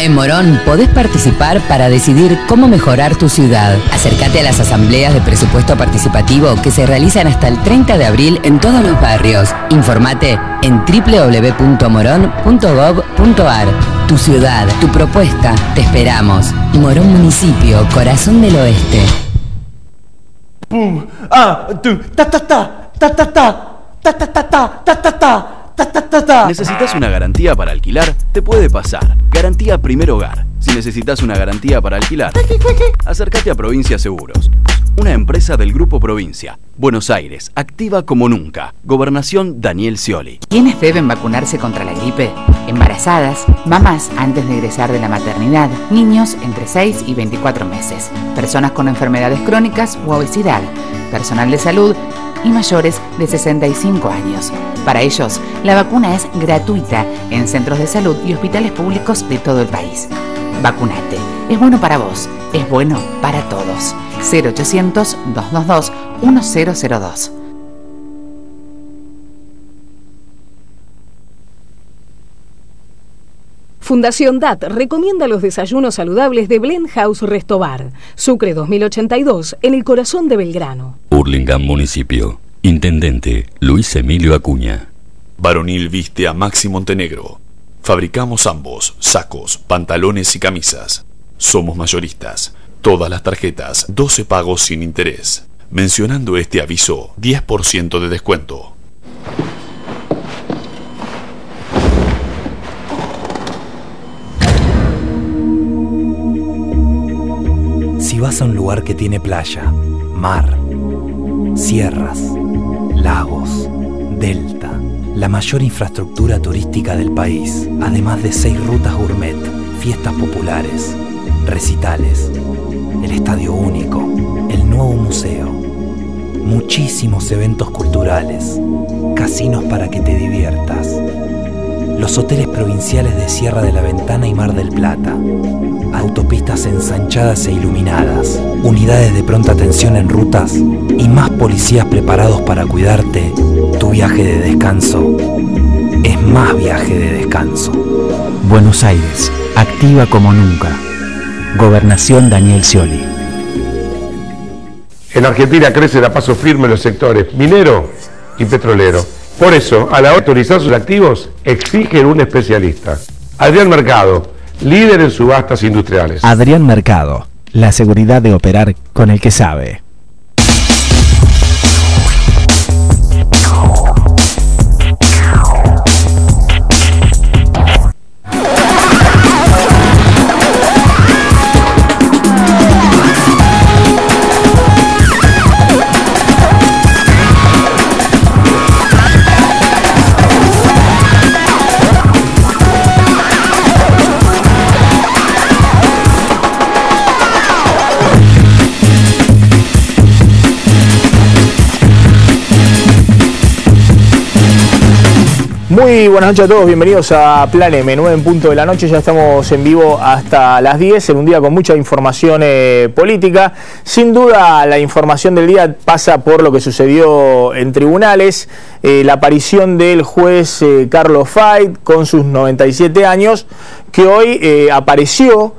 En Morón podés participar para decidir cómo mejorar tu ciudad. Acércate a las asambleas de presupuesto participativo que se realizan hasta el 30 de abril en todos los barrios. Informate en www.moron.gov.ar. Tu ciudad, tu propuesta, te esperamos. Morón Municipio, corazón del oeste. Pum, tu, ta ta ta, ta ta ta, ta ta ta ta, ta ta ta. ¿Necesitas una garantía para alquilar? Te puede pasar. Garantía Primer Hogar. Si necesitas una garantía para alquilar, acércate a Provincia Seguros, una empresa del Grupo Provincia. Buenos Aires, activa como nunca. Gobernación Daniel Scioli. ¿Quiénes deben vacunarse contra la gripe? Embarazadas, mamás antes de egresar de la maternidad, niños entre 6 y 24 meses, personas con enfermedades crónicas u obesidad, personal de salud y mayores de 65 años. Para ellos, la vacuna es gratuita en centros de salud y hospitales públicos de todo el país. Vacunate. Es bueno para vos. Es bueno para todos. 0800-222-1002. Fundación DAT recomienda los desayunos saludables de Blend House Restobar, Sucre 2082, en el corazón de Belgrano. Hurlingham Municipio. Intendente Luis Emilio Acuña. Varonil viste a Maxi Montenegro. Fabricamos ambos, sacos, pantalones y camisas. Somos mayoristas. Todas las tarjetas, 12 pagos sin interés. Mencionando este aviso, 10% de descuento. Si vas a un lugar que tiene playa, mar, sierras, lagos, delta, la mayor infraestructura turística del país, además de 6 rutas gourmet, fiestas populares, recitales, el estadio único, el nuevo museo, muchísimos eventos culturales, casinos para que te diviertas, los hoteles provinciales de Sierra de la Ventana y Mar del Plata, autopistas ensanchadas e iluminadas, unidades de pronta atención en rutas y más policías preparados para cuidarte, tu viaje de descanso es más viaje de descanso. Buenos Aires, activa como nunca. Gobernación Daniel Scioli. En Argentina crecen a paso firme los sectores minero y petrolero. Por eso, a la hora de autorizar sus activos, exigen un especialista. Adrián Mercado, líder en subastas industriales. Adrián Mercado, la seguridad de operar con el que sabe. Muy buenas noches a todos, bienvenidos a Plan M, 9 en punto de la noche, ya estamos en vivo hasta las 10, en un día con mucha información política. Sin duda la información del día pasa por lo que sucedió en tribunales, la aparición del juez Carlos Fait con sus 97 años, que hoy apareció.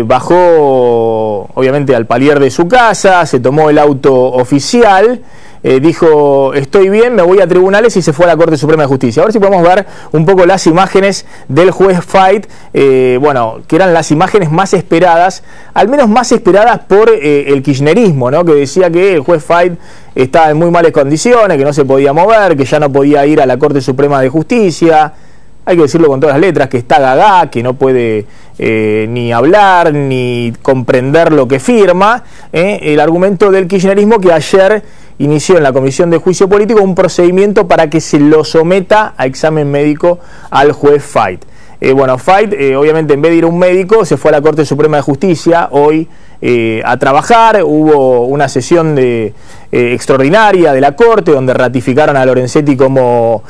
Bajó obviamente al palier de su casa, se tomó el auto oficial, dijo estoy bien, me voy a tribunales y se fue a la Corte Suprema de Justicia. A ver si podemos ver un poco las imágenes del juez Fait, bueno, que eran las imágenes más esperadas, al menos más esperadas por el kirchnerismo, ¿no? Que decía que el juez Fait estaba en muy malas condiciones, que no se podía mover, que ya no podía ir a la Corte Suprema de Justicia. Hay que decirlo con todas las letras, que está gaga, que no puede ni hablar, ni comprender lo que firma. El argumento del kirchnerismo que ayer inició en la Comisión de Juicio Político un procedimiento para que se lo someta a examen médico al juez Fait. Bueno, Fait, obviamente, en vez de ir a un médico, se fue a la Corte Suprema de Justicia hoy a trabajar. Hubo una sesión extraordinaria de la Corte, donde ratificaron a Lorenzetti como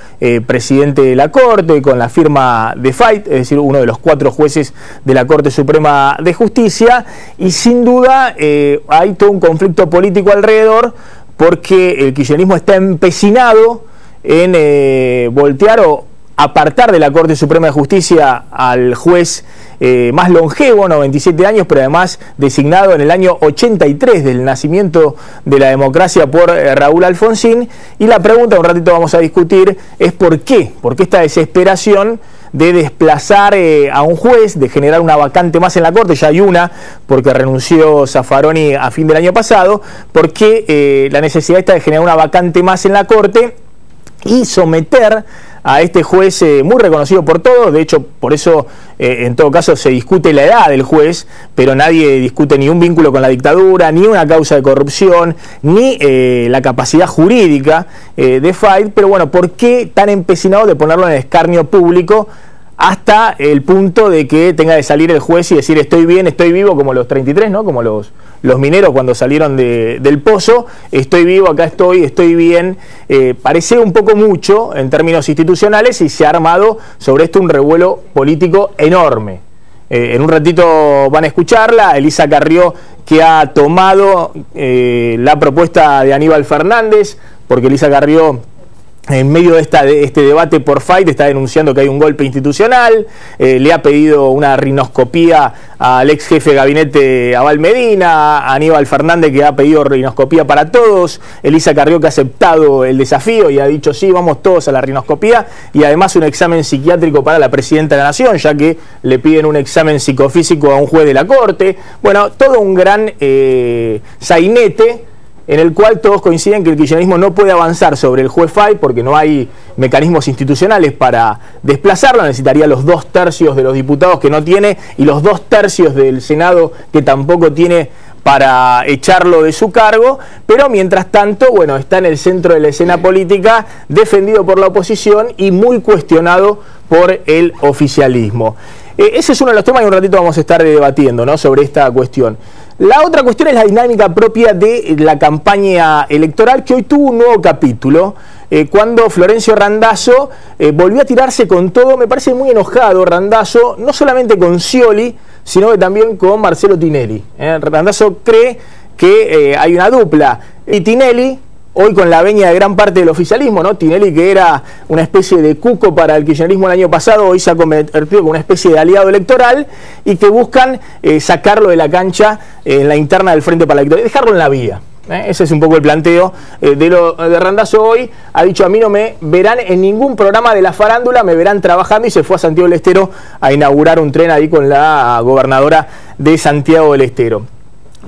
presidente de la Corte, con la firma de Fait, es decir, uno de los 4 jueces de la Corte Suprema de Justicia, y sin duda hay todo un conflicto político alrededor, porque el kirchnerismo está empecinado en voltear o apartar de la Corte Suprema de Justicia al juez más longevo, 97 años, pero además designado en el año 83 del nacimiento de la democracia por Raúl Alfonsín. Y la pregunta, un ratito vamos a discutir, es ¿por qué? ¿Por qué esta desesperación de desplazar a un juez, de generar una vacante más en la Corte? Ya hay una, porque renunció Zaffaroni a fin del año pasado. ¿Por qué la necesidad esta de generar una vacante más en la Corte y someter a este juez muy reconocido por todos? De hecho, por eso en todo caso se discute la edad del juez, pero nadie discute ni un vínculo con la dictadura, ni una causa de corrupción, ni la capacidad jurídica de Fayt. Pero bueno, ¿por qué tan empecinado de ponerlo en el escarnio público hasta el punto de que tenga de salir el juez y decir estoy bien, estoy vivo, como los 33, ¿no? Como los mineros cuando salieron del pozo, estoy vivo, acá estoy bien? Parece un poco mucho en términos institucionales y se ha armado sobre esto un revuelo político enorme. En un ratito van a escucharla, Elisa Carrió, que ha tomado la propuesta de Aníbal Fernández, porque Elisa Carrió, en medio de este debate por Fayt, está denunciando que hay un golpe institucional, le ha pedido una rinoscopía al ex jefe de gabinete Abal Medina, a Aníbal Fernández, que ha pedido rinoscopía para todos, Elisa Carrió, que ha aceptado el desafío y ha dicho sí, vamos todos a la rinoscopía, y además un examen psiquiátrico para la presidenta de la Nación, ya que le piden un examen psicofísico a un juez de la Corte. Bueno, todo un gran sainete en el cual todos coinciden que el kirchnerismo no puede avanzar sobre el juez Fayt porque no hay mecanismos institucionales para desplazarlo. Necesitaría los 2/3 de los diputados, que no tiene, y los 2/3 del Senado, que tampoco tiene, para echarlo de su cargo. Pero mientras tanto, bueno, está en el centro de la escena política, defendido por la oposición y muy cuestionado por el oficialismo. Ese es uno de los temas y un ratito vamos a estar debatiendo, ¿no?, sobre esta cuestión. La otra cuestión es la dinámica propia de la campaña electoral, que hoy tuvo un nuevo capítulo, cuando Florencio Randazzo volvió a tirarse con todo. Me parece muy enojado Randazzo, no solamente con Scioli, sino que también con Marcelo Tinelli. Randazzo cree que hay una dupla, y Tinelli, hoy con la veña de gran parte del oficialismo, ¿no? Tinelli, que era una especie de cuco para el kirchnerismo el año pasado, hoy se ha convertido en una especie de aliado electoral, y que buscan sacarlo de la cancha en la interna del Frente para la Victoria, dejarlo en la vía. Ese es un poco el planteo de Randazzo hoy. Ha dicho: a mí no me verán en ningún programa de la farándula, me verán trabajando, y se fue a Santiago del Estero a inaugurar un tren ahí con la gobernadora de Santiago del Estero.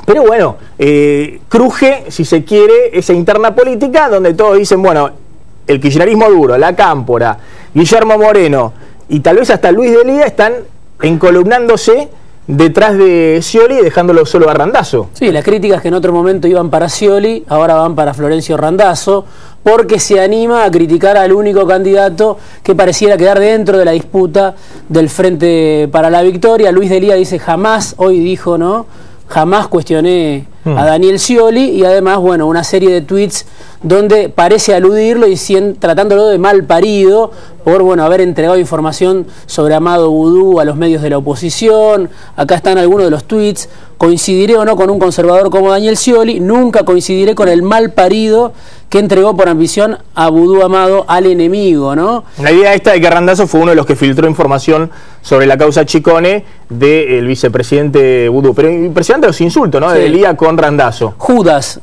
Pero bueno, cruje, si se quiere, esa interna política donde todos dicen, bueno, el kirchnerismo duro, la Cámpora, Guillermo Moreno y tal vez hasta Luis Delía están encolumnándose detrás de Scioli, dejándolo solo a Randazzo. Sí, las críticas que en otro momento iban para Scioli, ahora van para Florencio Randazzo, porque se anima a criticar al único candidato que pareciera quedar dentro de la disputa del Frente para la Victoria. Luis Delía dice jamás, hoy dijo, ¿no?, jamás cuestioné a Daniel Scioli, y además, bueno, una serie de tweets donde parece aludirlo y tratándolo de mal parido por, bueno, haber entregado información sobre Amado Vudú a los medios de la oposición. Acá están algunos de los tweets: coincidiré o no con un conservador como Daniel Scioli, nunca coincidiré con el mal parido que entregó por ambición a Vudú Amado al enemigo, ¿no? La idea esta de que Randazzo fue uno de los que filtró información sobre la causa Chicone del vicepresidente Vudú. Pero impresionante los insultos, ¿no?, de Delía con Randazzo. Judas,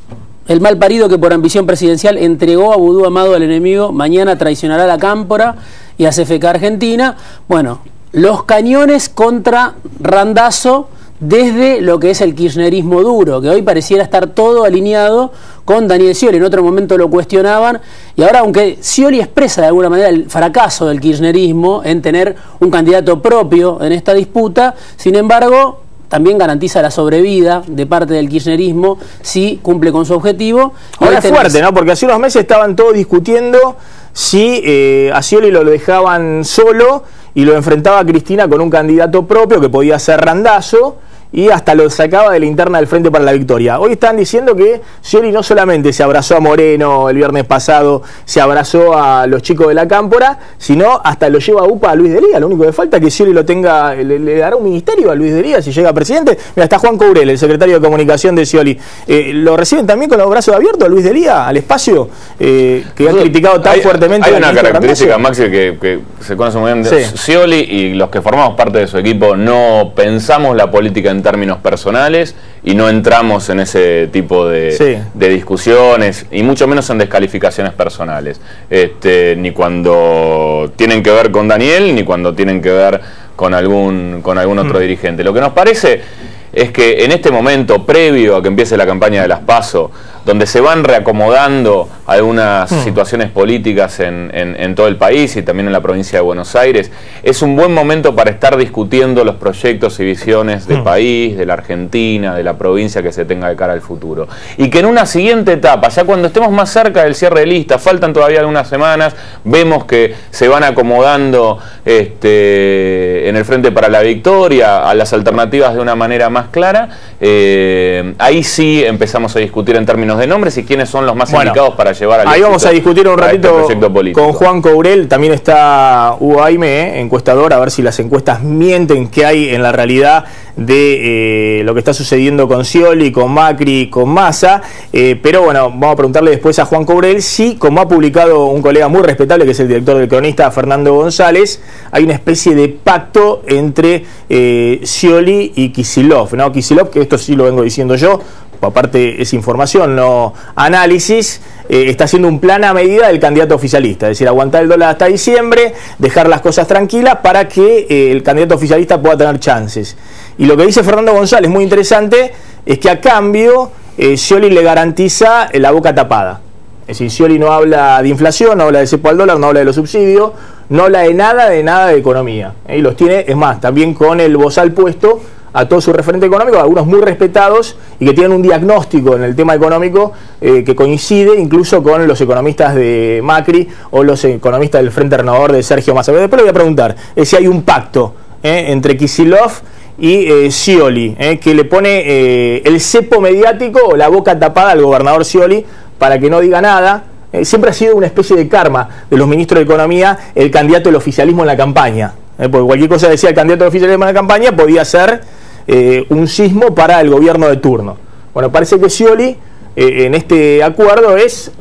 el mal parido que por ambición presidencial entregó a Vudú Amado al enemigo, mañana traicionará a la Cámpora y a CFK Argentina. Bueno, los cañones contra Randazzo desde lo que es el kirchnerismo duro, que hoy pareciera estar todo alineado con Daniel Scioli. En otro momento lo cuestionaban, y ahora, aunque Scioli expresa de alguna manera el fracaso del kirchnerismo en tener un candidato propio en esta disputa, sin embargo también garantiza la sobrevida de parte del kirchnerismo si cumple con su objetivo. Ahora es fuerte, ¿no?, porque hace unos meses estaban todos discutiendo si a Scioli lo dejaban solo y lo enfrentaba a Cristina con un candidato propio que podía ser Randazzo, y hasta lo sacaba de la interna del Frente para la Victoria. Hoy están diciendo que Scioli no solamente se abrazó a Moreno el viernes pasado, se abrazó a los chicos de la Cámpora, sino hasta lo lleva a UPA a Luis Delía. Lo único que falta es que Scioli lo tenga, le dará un ministerio a Luis Delía si llega a presidente. Mira, está Juan Courel, el secretario de comunicación de Scioli. ¿Lo reciben también con los brazos abiertos a Luis Delía, al espacio que ha criticado tan fuertemente? Hay una característica, Maxi, que se conoce muy bien. Sí. Scioli y los que formamos parte de su equipo no pensamos la política en términos personales y no entramos en ese tipo de discusiones y mucho menos en descalificaciones personales, ni cuando tienen que ver con Daniel ni cuando tienen que ver con algún otro dirigente. Lo que nos parece es que en este momento, previo a que empiece la campaña de las PASO, donde se van reacomodando algunas situaciones políticas en todo el país y también en la provincia de Buenos Aires, es un buen momento para estar discutiendo los proyectos y visiones del país, de la Argentina, de la provincia que se tenga de cara al futuro. Y que en una siguiente etapa, ya cuando estemos más cerca del cierre de lista, faltan todavía algunas semanas, vemos que se van acomodando en el Frente para la Victoria a las alternativas de una manera más clara, ahí sí empezamos a discutir en términos de nombres y quiénes son los más indicados para llevar al ahí vamos a discutir un ratito con Juan Courel. También está Hugo Aime, encuestador, a ver si las encuestas mienten, qué hay en la realidad de lo que está sucediendo con Scioli, con Macri, con Massa, pero bueno, vamos a preguntarle después a Juan Courel si, como ha publicado un colega muy respetable que es el director del Cronista, Fernando González, hay una especie de pacto entre Scioli y Kicillof, ¿no? Kicillof, que esto sí lo vengo diciendo yo, aparte es información, no análisis, está haciendo un plan a medida del candidato oficialista, es decir, aguantar el dólar hasta diciembre, dejar las cosas tranquilas para que el candidato oficialista pueda tener chances. Y lo que dice Fernando González, muy interesante, es que a cambio Scioli le garantiza la boca tapada. Es decir, Scioli no habla de inflación, no habla de cepo al dólar, no habla de los subsidios, no habla de nada de economía. Y los tiene, es más, también con el bozal puesto a todo su referente económico, algunos muy respetados y que tienen un diagnóstico en el tema económico que coincide incluso con los economistas de Macri o los economistas del Frente Renovador de Sergio Massa. Después le voy a preguntar si hay un pacto entre Kicillof y Scioli, que le pone el cepo mediático o la boca tapada al gobernador Scioli para que no diga nada. Siempre ha sido una especie de karma de los ministros de Economía el candidato del oficialismo en la campaña. Porque cualquier cosa decía el candidato del oficialismo en la campaña podía ser un sismo para el gobierno de turno. Bueno, parece que Scioli en este acuerdo es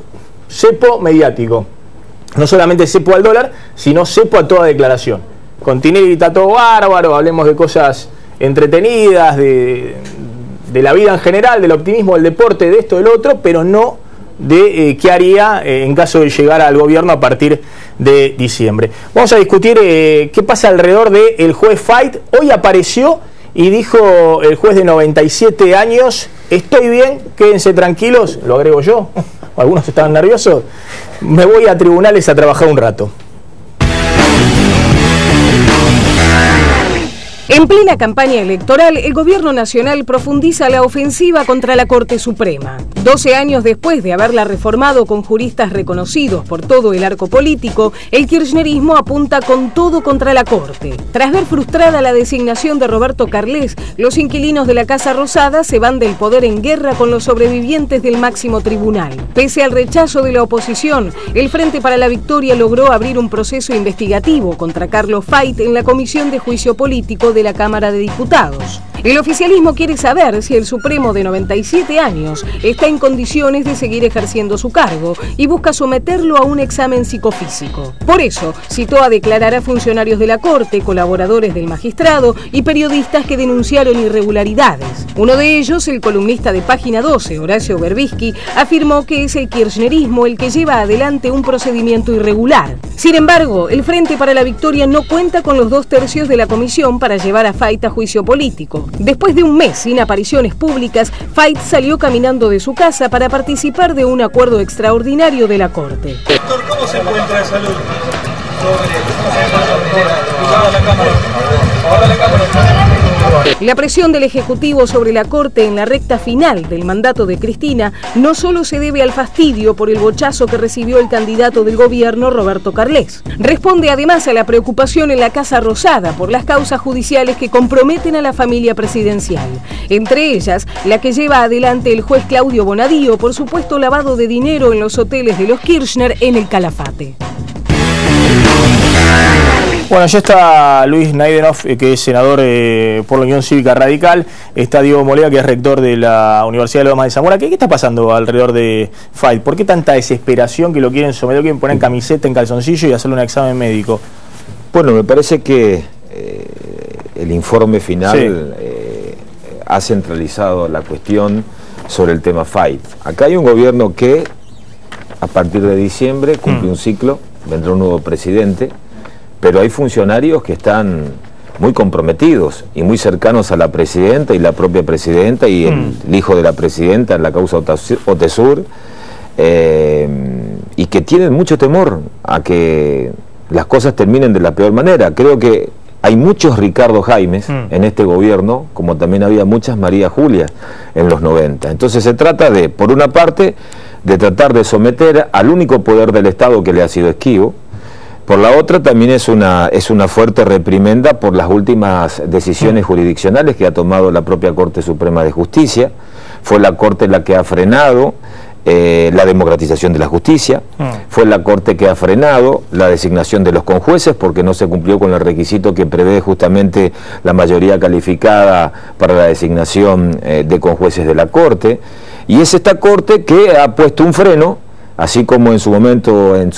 cepo mediático. No solamente cepo al dólar, sino cepo a toda declaración. Con Tinelli está todo bárbaro, hablemos de cosas entretenidas, de la vida en general, del optimismo, del deporte, de esto, del otro, pero no de qué haría en caso de llegar al gobierno a partir de diciembre. Vamos a discutir qué pasa alrededor del juez Fait. Hoy apareció y dijo el juez de 97 años, estoy bien, quédense tranquilos, lo agrego yo, algunos estaban nerviosos, me voy a tribunales a trabajar un rato. En plena campaña electoral, el Gobierno Nacional profundiza la ofensiva contra la Corte Suprema. 12 años después de haberla reformado con juristas reconocidos por todo el arco político, el kirchnerismo apunta con todo contra la Corte. Tras ver frustrada la designación de Roberto Carles, los inquilinos de la Casa Rosada se van del poder en guerra con los sobrevivientes del máximo tribunal. Pese al rechazo de la oposición, el Frente para la Victoria logró abrir un proceso investigativo contra Carlos Fait en la Comisión de Juicio Político de la Cámara de Diputados. El oficialismo quiere saber si el Supremo de 97 años está en condiciones de seguir ejerciendo su cargo y busca someterlo a un examen psicofísico. Por eso, citó a declarar a funcionarios de la Corte, colaboradores del magistrado y periodistas que denunciaron irregularidades. Uno de ellos, el columnista de Página 12, Horacio Berbisky, afirmó que es el kirchnerismo el que lleva adelante un procedimiento irregular. Sin embargo, el Frente para la Victoria no cuenta con los 2/3 de la comisión para llevar a Fait a juicio político. Después de un mes sin apariciones públicas, Fait salió caminando de su casa para participar de un acuerdo extraordinario de la Corte. Doctor, ¿cómo se encuentra de salud? La presión del Ejecutivo sobre la Corte en la recta final del mandato de Cristina no solo se debe al fastidio por el bochazo que recibió el candidato del gobierno, Roberto Carles. Responde además a la preocupación en la Casa Rosada por las causas judiciales que comprometen a la familia presidencial. Entre ellas, la que lleva adelante el juez Claudio Bonadío por supuesto lavado de dinero en los hoteles de los Kirchner en el Calafate. Bueno, ya está Luis Naidenhoff, que es senador por la Unión Cívica Radical. Está Diego Moleda, que es rector de la Universidad de Lomas de Zamora. ¿Qué está pasando alrededor de Fight? ¿Por qué tanta desesperación que lo quieren someter, lo quieren poner en camiseta, en calzoncillo y hacerle un examen médico? Bueno, me parece que el informe final ha centralizado la cuestión sobre el tema Fight. Acá hay un gobierno que a partir de diciembre cumple un ciclo, vendrá un nuevo presidente, pero hay funcionarios que están muy comprometidos y muy cercanos a la presidenta y la propia presidenta y el hijo de la presidenta en la causa Otesur, y que tienen mucho temor a que las cosas terminen de la peor manera. Creo que hay muchos Ricardo Jaimes en este gobierno, como también había muchas María Julia en los 90. Entonces se trata de, por una parte, de tratar de someter al único poder del Estado que le ha sido esquivo. Por la otra también es una fuerte reprimenda por las últimas decisiones jurisdiccionales que ha tomado la propia Corte Suprema de Justicia. Fue la Corte la que ha frenado la democratización de la justicia, fue la Corte que ha frenado la designación de los conjueces porque no se cumplió con el requisito que prevé justamente la mayoría calificada para la designación de conjueces de la Corte, y es esta Corte que ha puesto un freno, así como en su momento, en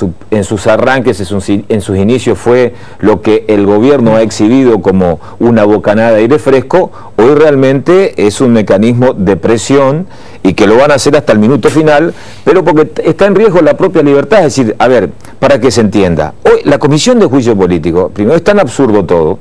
sus arranques, en sus inicios fue lo que el gobierno ha exhibido como una bocanada de aire fresco. Hoy realmente es un mecanismo de presión y que lo van a hacer hasta el minuto final, pero porque está en riesgo la propia libertad. Es decir, a ver, para que se entienda, hoy la Comisión de Juicio Político, primero es tan absurdo todo,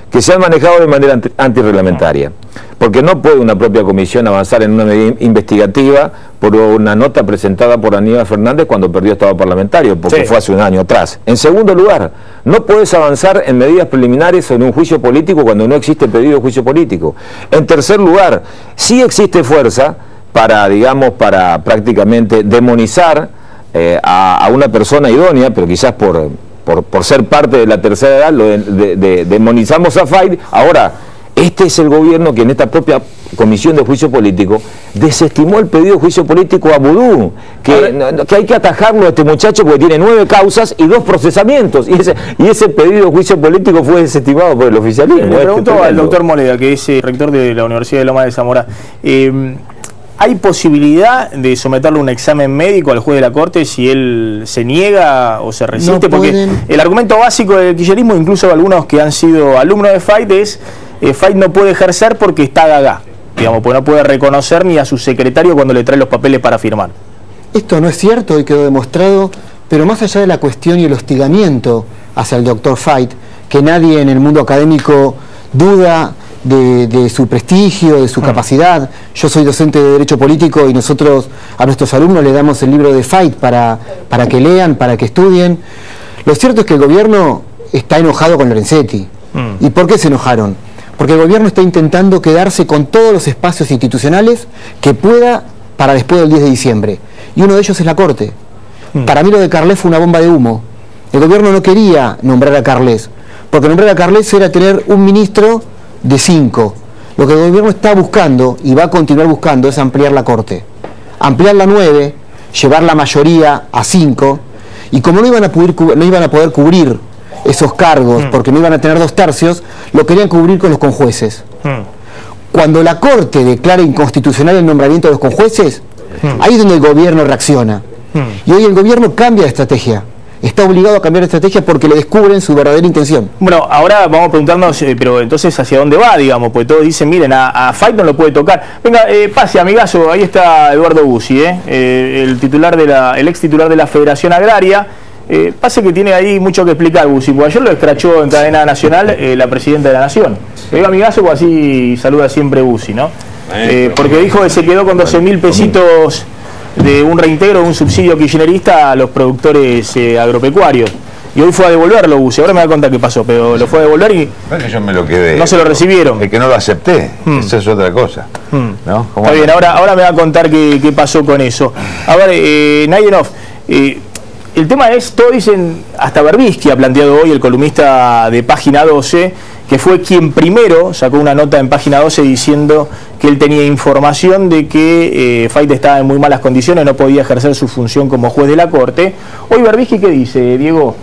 que se han manejado de manera antirreglamentaria, porque no puede una propia comisión avanzar en una medida investigativa por una nota presentada por Aníbal Fernández cuando perdió estado parlamentario, porque fue hace un año atrás. En segundo lugar, no puedes avanzar en medidas preliminares en un juicio político cuando no existe pedido de juicio político. En tercer lugar, sí existe fuerza para, digamos, para prácticamente demonizar a una persona idónea, pero quizás por ser parte de la tercera edad demonizamos a Fight. Ahora, este es el gobierno que en esta propia Comisión de Juicio Político desestimó el pedido de juicio político a Vudú, que hay que atajarlo a este muchacho porque tiene 9 causas y 2 procesamientos, y ese pedido de juicio político fue desestimado por el oficialismo. Le pregunto al doctor Moleda, que es rector de la Universidad de Lomas de Zamora, ¿hay posibilidad de someterle un examen médico al juez de la Corte si él se niega o se resiste? Porque el argumento básico del kirchnerismo, incluso algunos que han sido alumnos de Fight, es Fight no puede ejercer porque está gaga, digamos, porque no puede reconocer ni a su secretario cuando le trae los papeles para firmar. Esto no es cierto y quedó demostrado, pero más allá de la cuestión y el hostigamiento hacia el doctor Fight, que nadie en el mundo académico duda de su prestigio, de su capacidad. Yo soy docente de Derecho Político y nosotros a nuestros alumnos le damos el libro de Fight para que lean, para que estudien. Lo cierto es que el gobierno está enojado con Lorenzetti. ¿Y por qué se enojaron? Porque el gobierno está intentando quedarse con todos los espacios institucionales que pueda para después del 10 de diciembre. Y uno de ellos es la Corte. Para mí lo de Carles fue una bomba de humo. El gobierno no quería nombrar a Carles, porque nombrar a Carles era tener un ministro de 5. Lo que el gobierno está buscando y va a continuar buscando es ampliar la Corte. Ampliarla a 9, llevar la mayoría a 5, y como no iban a poder cubrir esos cargos porque no iban a tener 2 tercios, lo querían cubrir con los conjueces. Cuando la Corte declara inconstitucional el nombramiento de los conjueces, ahí es donde el gobierno reacciona. Y hoy el gobierno cambia de estrategia. Está obligado a cambiar de estrategia porque le descubren su verdadera intención. Bueno, ahora vamos a preguntarnos, pero entonces ¿hacia dónde va, digamos? Porque todos dicen, miren, a Fight no lo puede tocar. Venga, pase, amigazo, ahí está Eduardo Bussi, el ex titular de la Federación Agraria. Pase que tiene ahí mucho que explicar Bussi, porque ayer lo escrachó en cadena nacional la presidenta de la Nación. Venga, amigazo, pues así saluda siempre Bussi, ¿no? Porque dijo que se quedó con 12.000 pesitos de un reintegro, de un subsidio kirchnerista a los productores agropecuarios. y hoy fue a devolverlo Bussi. Ahora me va a contar qué pasó, pero lo fue a devolver y no es que yo me lo quedé, no se lo recibieron. Es que no lo acepté, esa es otra cosa. ¿No? Está bien, ahora me va a contar qué pasó con eso. A ver, Nayenov, el tema es, todos dicen, hasta Berbisky ha planteado hoy, el columnista de Página 12, que fue quien primero sacó una nota en Página 12 diciendo que él tenía información de que Fayt estaba en muy malas condiciones, no podía ejercer su función como juez de la Corte. Hoy Berbisky, ¿qué dice, Diego?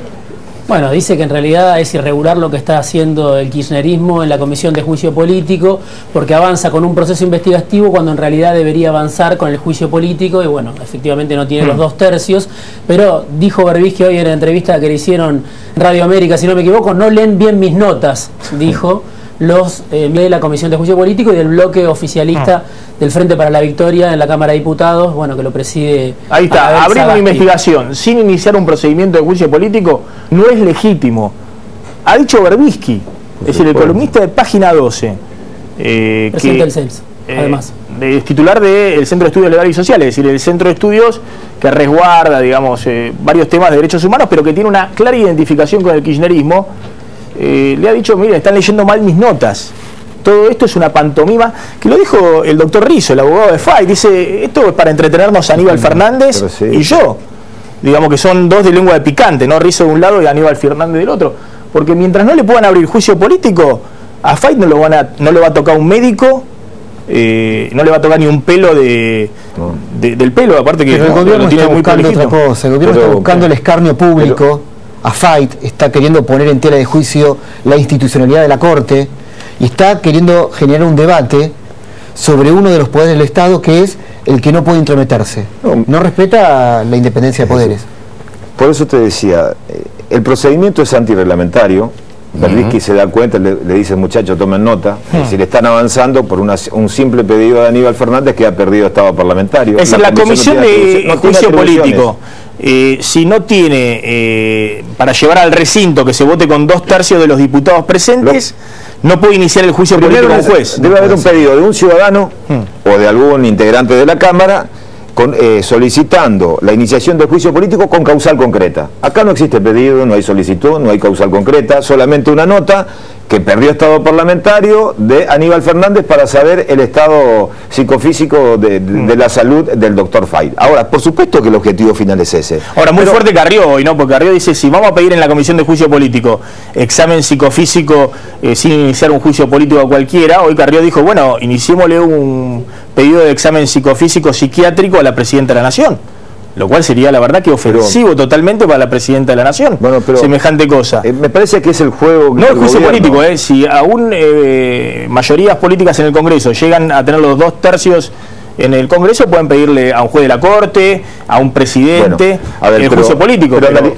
Bueno, dice que en realidad es irregular lo que está haciendo el kirchnerismo en la Comisión de Juicio Político, porque avanza con un proceso investigativo cuando en realidad debería avanzar con el juicio político, y bueno, efectivamente no tiene los 2/3, pero dijo Berbisky hoy en la entrevista que le hicieron en Radio América, si no me equivoco, no leen bien mis notas, dijo los de la Comisión de Juicio Político y del bloque oficialista del Frente para la Victoria en la Cámara de Diputados, bueno, que lo preside. Ahí está, abrir una investigación sin iniciar un procedimiento de juicio político no es legítimo. Ha dicho Berbisky, es decir, el columnista de Página 12. Presidente del CELS, además. Es titular del Centro de Estudios Legales y Sociales, es decir, el centro de estudios que resguarda, digamos, varios temas de derechos humanos, pero que tiene una clara identificación con el kirchnerismo. Le ha dicho, mira, están leyendo mal mis notas. Todo esto es una pantomima, que lo dijo el doctor Rizzo, el abogado de Fayt. Dice, esto es para entretenernos Aníbal Fernández y yo. Digamos que son dos de lengua de picante, ¿no? Rizzo de un lado y Aníbal Fernández del otro. Porque mientras no le puedan abrir juicio político, a Fayt no le va a tocar un médico, no le va a tocar ni un pelo del pelo, aparte que pero el gobierno está buscando otra cosa, el gobierno está buscando el escarnio público. A Fayt está queriendo poner en tela de juicio la institucionalidad de la Corte y está queriendo generar un debate sobre uno de los poderes del Estado, que es el que no puede intrometerse. No respeta la independencia de poderes. Por eso te decía, el procedimiento es antirreglamentario. Berbisky se da cuenta, le dice, muchachos, tomen nota, es decir, están avanzando por un simple pedido de Aníbal Fernández, que ha perdido estado parlamentario. Es la comisión de juicio político. Si no tiene para llevar al recinto que se vote con 2/3 de los diputados presentes, no puede iniciar el juicio político con juez. Debe haber un pedido de un ciudadano o de algún integrante de la Cámara solicitando la iniciación del juicio político con causal concreta. Acá no existe pedido, no hay solicitud, no hay causal concreta, solamente una nota que perdió estado parlamentario de Aníbal Fernández para saber el estado psicofísico de la salud del doctor Fayt. Ahora, por supuesto que el objetivo final es ese. Ahora, muy fuerte Carrió hoy, ¿no? Porque Carrió dice, si vamos a pedir en la Comisión de Juicio Político examen psicofísico sin iniciar un juicio político a cualquiera, hoy Carrió dijo, bueno, iniciémosle un pedido de examen psicofísico psiquiátrico a la Presidenta de la Nación. Lo cual sería, la verdad, que ofensivo totalmente para la Presidenta de la Nación. Bueno, pero semejante cosa. Me parece que es el juego... No el juicio político, si aún mayorías políticas en el Congreso llegan a tener los 2/3 en el Congreso, pueden pedirle a un juez de la Corte, a un presidente, el juicio político,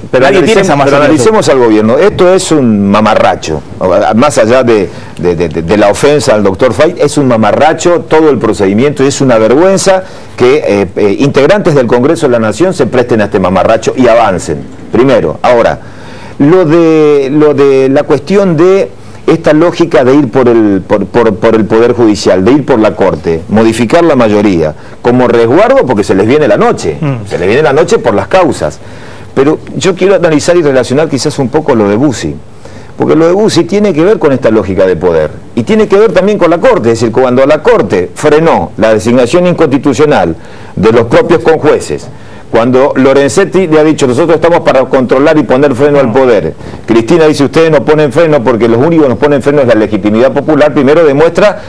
pero nadie tiene esa mayoría. Pero analicemos al gobierno. Esto es un mamarracho, más allá de la ofensa al doctor Fayt, es un mamarracho todo el procedimiento, y es una vergüenza que integrantes del Congreso de la Nación se presten a este mamarracho y avancen. Primero, ahora, lo de la cuestión de esta lógica de ir por el Poder Judicial, de ir por la Corte, modificar la mayoría, como resguardo porque se les viene la noche, se les viene la noche por las causas. Pero yo quiero analizar y relacionar quizás un poco lo de Bussi, porque lo de Bussi tiene que ver con esta lógica de poder, y tiene que ver también con la Corte, es decir, cuando la Corte frenó la designación inconstitucional de los propios conjueces, cuando Lorenzetti le ha dicho, nosotros estamos para controlar y poner freno al poder. Cristina dice, ustedes no ponen freno porque los únicos que nos ponen freno es la legitimidad popular. Primero demuestra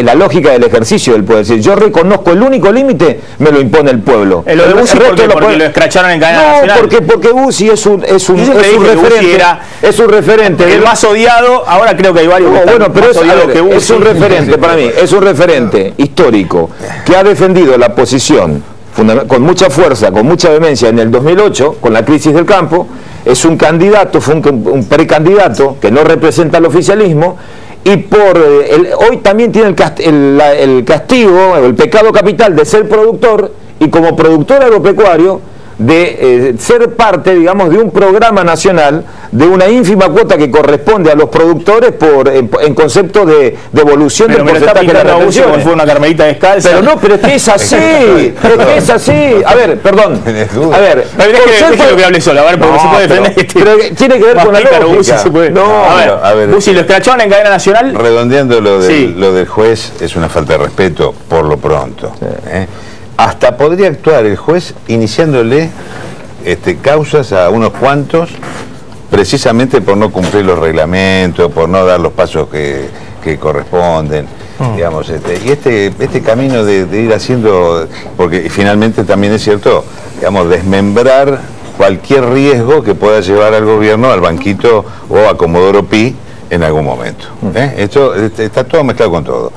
la lógica del ejercicio del poder. Es decir, yo reconozco el único límite, me lo impone el pueblo. Lo de Bussi porque lo escracharon en cadena nacional. Porque Bussi es un referente. Es un referente. El más odiado, ahora creo que hay varios. Bueno, pero es un referente para mí, es un referente histórico que ha defendido la posición con mucha fuerza, con mucha vehemencia en el 2008, con la crisis del campo. Es un candidato, fue un precandidato que no representa al oficialismo, y hoy también tiene el castigo, el pecado capital de ser productor, y como productor agropecuario de ser parte, digamos, de un programa nacional de una ínfima cuota que corresponde a los productores en concepto de devolución del porcentaje de la retención. Como fue una carmelita descalza. Pero no, pero es que es así, es así. A ver, perdón. A ver, déjelo que hable solo, a ver, porque se puede defender. Pero tiene que ver con la lógica. A ver, Bussi, lo escrachaban en cadena nacional. Redondeando lo del juez, es una falta de respeto por lo pronto. Hasta podría actuar el juez iniciándole causas a unos cuantos precisamente por no cumplir los reglamentos, por no dar los pasos que corresponden. Digamos, y este camino de ir haciendo, porque finalmente también es cierto, digamos, desmembrar cualquier riesgo que pueda llevar al gobierno al banquito o a Comodoro Pi en algún momento. Esto está todo mezclado con todo.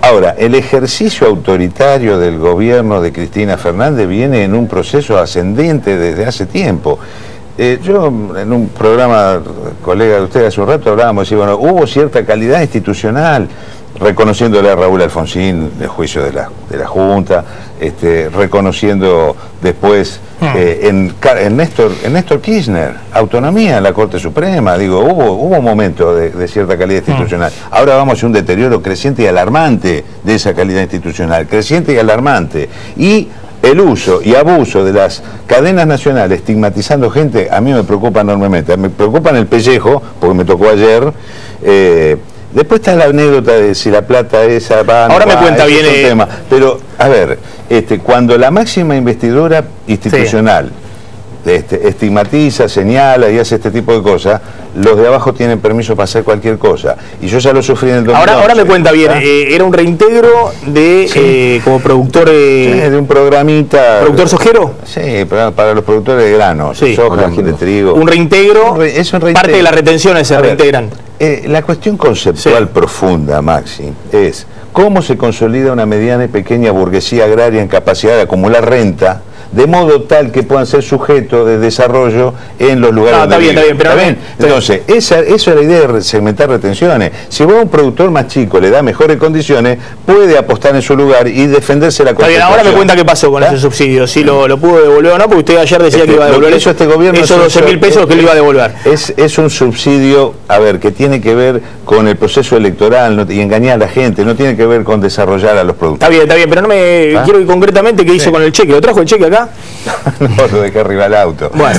Ahora, el ejercicio autoritario del gobierno de Cristina Fernández viene en un proceso ascendente desde hace tiempo. Yo en un programa, colega de usted hace un rato hablábamos, y bueno, hubo cierta calidad institucional, reconociéndole a Raúl Alfonsín el juicio de la Junta, reconociendo después en Néstor Kirchner autonomía en la Corte Suprema. Digo, hubo un momento de cierta calidad institucional. Ahora vamos a un deterioro creciente y alarmante de esa calidad institucional, creciente y alarmante. Y el uso y abuso de las cadenas nacionales estigmatizando gente, a mí me preocupa enormemente. Me preocupa en el pellejo, porque me tocó ayer. Después está la anécdota de si la plata esa va. Ahora me cuenta bien. Tema. Pero, a ver, cuando la máxima investidura institucional estigmatiza, señala y hace este tipo de cosas, los de abajo tienen permiso para hacer cualquier cosa. Y yo ya lo sufrí en el 2011. Ahora me cuenta bien, era un reintegro de como productor... de un programita... ¿Productor sojero? Sí, para los productores de granos, soja, de trigo. Un reintegro, parte de las retenciones se reintegran. La cuestión conceptual profunda, Maxi, es cómo se consolida una mediana y pequeña burguesía agraria en capacidad de acumular renta, de modo tal que puedan ser sujetos de desarrollo en los lugares donde viven. Está bien, pero ¿Está bien? Entonces, eso es la idea de segmentar retenciones. Si vos a un productor más chico le da mejores condiciones, puede apostar en su lugar y defenderse la concentración. Ahora me cuenta qué pasó con ese subsidio, si lo pudo devolver o no, porque usted ayer decía que iba a devolver eso. Este gobierno esos 12.000 pesos que le iba a devolver. Es un subsidio, a ver, que tiene que ver con el proceso electoral y engañar a la gente, no tiene que ver con desarrollar a los productores. Está bien, pero no me quiero ir concretamente qué hizo con el cheque. ¿Lo trajo el cheque acá? No, lo dejé arriba del auto. Bueno,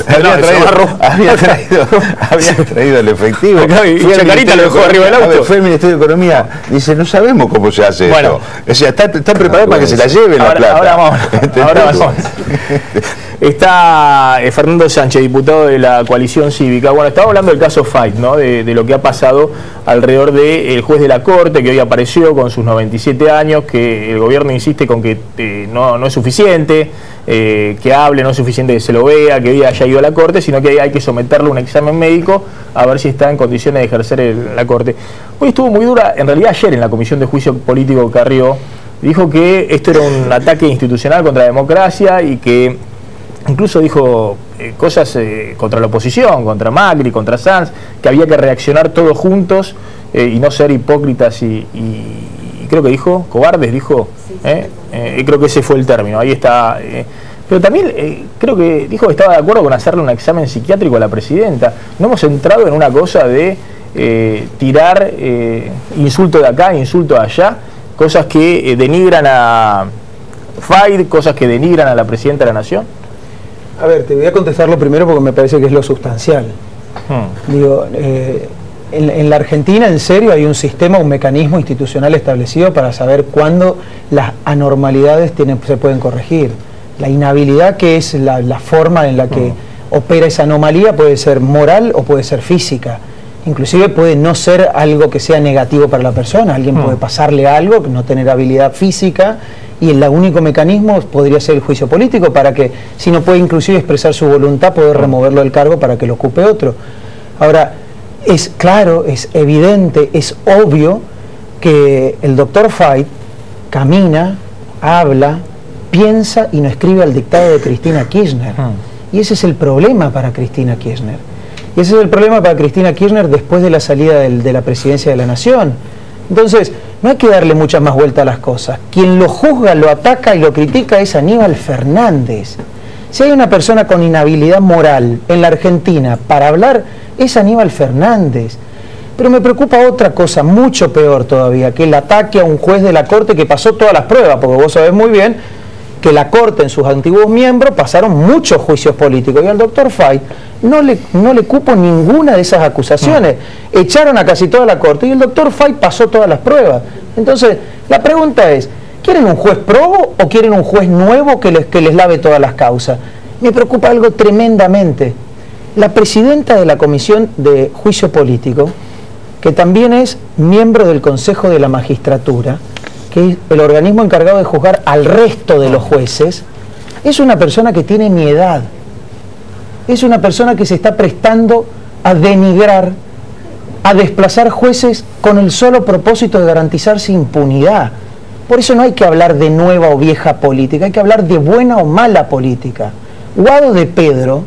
había traído el efectivo. Chacarita lo dejó arriba del auto. Fue el Ministerio de Economía. Dice, no sabemos cómo se hace esto. O sea, está preparado para que se la lleven la plata. Ahora vamos. Está Fernando Sánchez, diputado de la coalición cívica. Bueno, estaba hablando del caso Fight, ¿no? De lo que ha pasado alrededor del juez de la Corte, que hoy apareció con sus 97 años, que el gobierno insiste con que no es suficiente, que hable, no es suficiente que se lo vea, que hoy haya ido a la Corte, sino que hay que someterle a un examen médico a ver si está en condiciones de ejercer la Corte. Hoy estuvo muy dura, en realidad ayer en la Comisión de Juicio Político Carrió, dijo que esto era un ataque institucional contra la democracia y que incluso dijo cosas contra la oposición, contra Macri, contra Sanz, que había que reaccionar todos juntos y no ser hipócritas y creo que dijo, cobardes, dijo, creo que ese fue el término, ahí está. Pero también creo que dijo que estaba de acuerdo con hacerle un examen psiquiátrico a la presidenta. No hemos entrado en una cosa de tirar insulto de acá, insulto de allá, cosas que denigran a Fight, cosas que denigran a la presidenta de la Nación. A ver, te voy a contestarlo primero porque me parece que es lo sustancial. Digo, en la Argentina, en serio, hay un sistema, un mecanismo institucional establecido para saber cuándo las anormalidades se pueden corregir. La inhabilidad, que es la forma en la que opera esa anomalía, puede ser moral o puede ser física. Inclusive puede no ser algo que sea negativo para la persona. Alguien puede pasarle algo, no tener habilidad física, y el único mecanismo podría ser el juicio político para que, si no puede inclusive expresar su voluntad, poder removerlo del cargo para que lo ocupe otro. Ahora, es claro, es evidente, es obvio que el doctor Fight camina, habla, piensa y no escribe al dictado de Cristina Kirchner. Y ese es el problema para Cristina Kirchner. Y ese es el problema para Cristina Kirchner después de la salida de la presidencia de la Nación. Entonces, no hay que darle muchas más vueltas a las cosas. Quien lo juzga, lo ataca y lo critica es Aníbal Fernández. Si hay una persona con inhabilidad moral en la Argentina para hablar, es Aníbal Fernández. Pero me preocupa otra cosa, mucho peor todavía, que el ataque a un juez de la Corte que pasó todas las pruebas, porque vos sabés muy bien que la Corte en sus antiguos miembros pasaron muchos juicios políticos y al doctor Fayt no le cupo ninguna de esas acusaciones. Echaron a casi toda la Corte y el doctor Fayt pasó todas las pruebas. Entonces, la pregunta es, ¿quieren un juez probo o quieren un juez nuevo que les lave todas las causas? Me preocupa algo tremendamente. La presidenta de la Comisión de Juicio Político, que también es miembro del Consejo de la Magistratura, que es el organismo encargado de juzgar al resto de los jueces, es una persona que tiene mi edad. Es una persona que se está prestando a denigrar, a desplazar jueces con el solo propósito de garantizarse impunidad. Por eso no hay que hablar de nueva o vieja política, hay que hablar de buena o mala política. Guado de Pedro,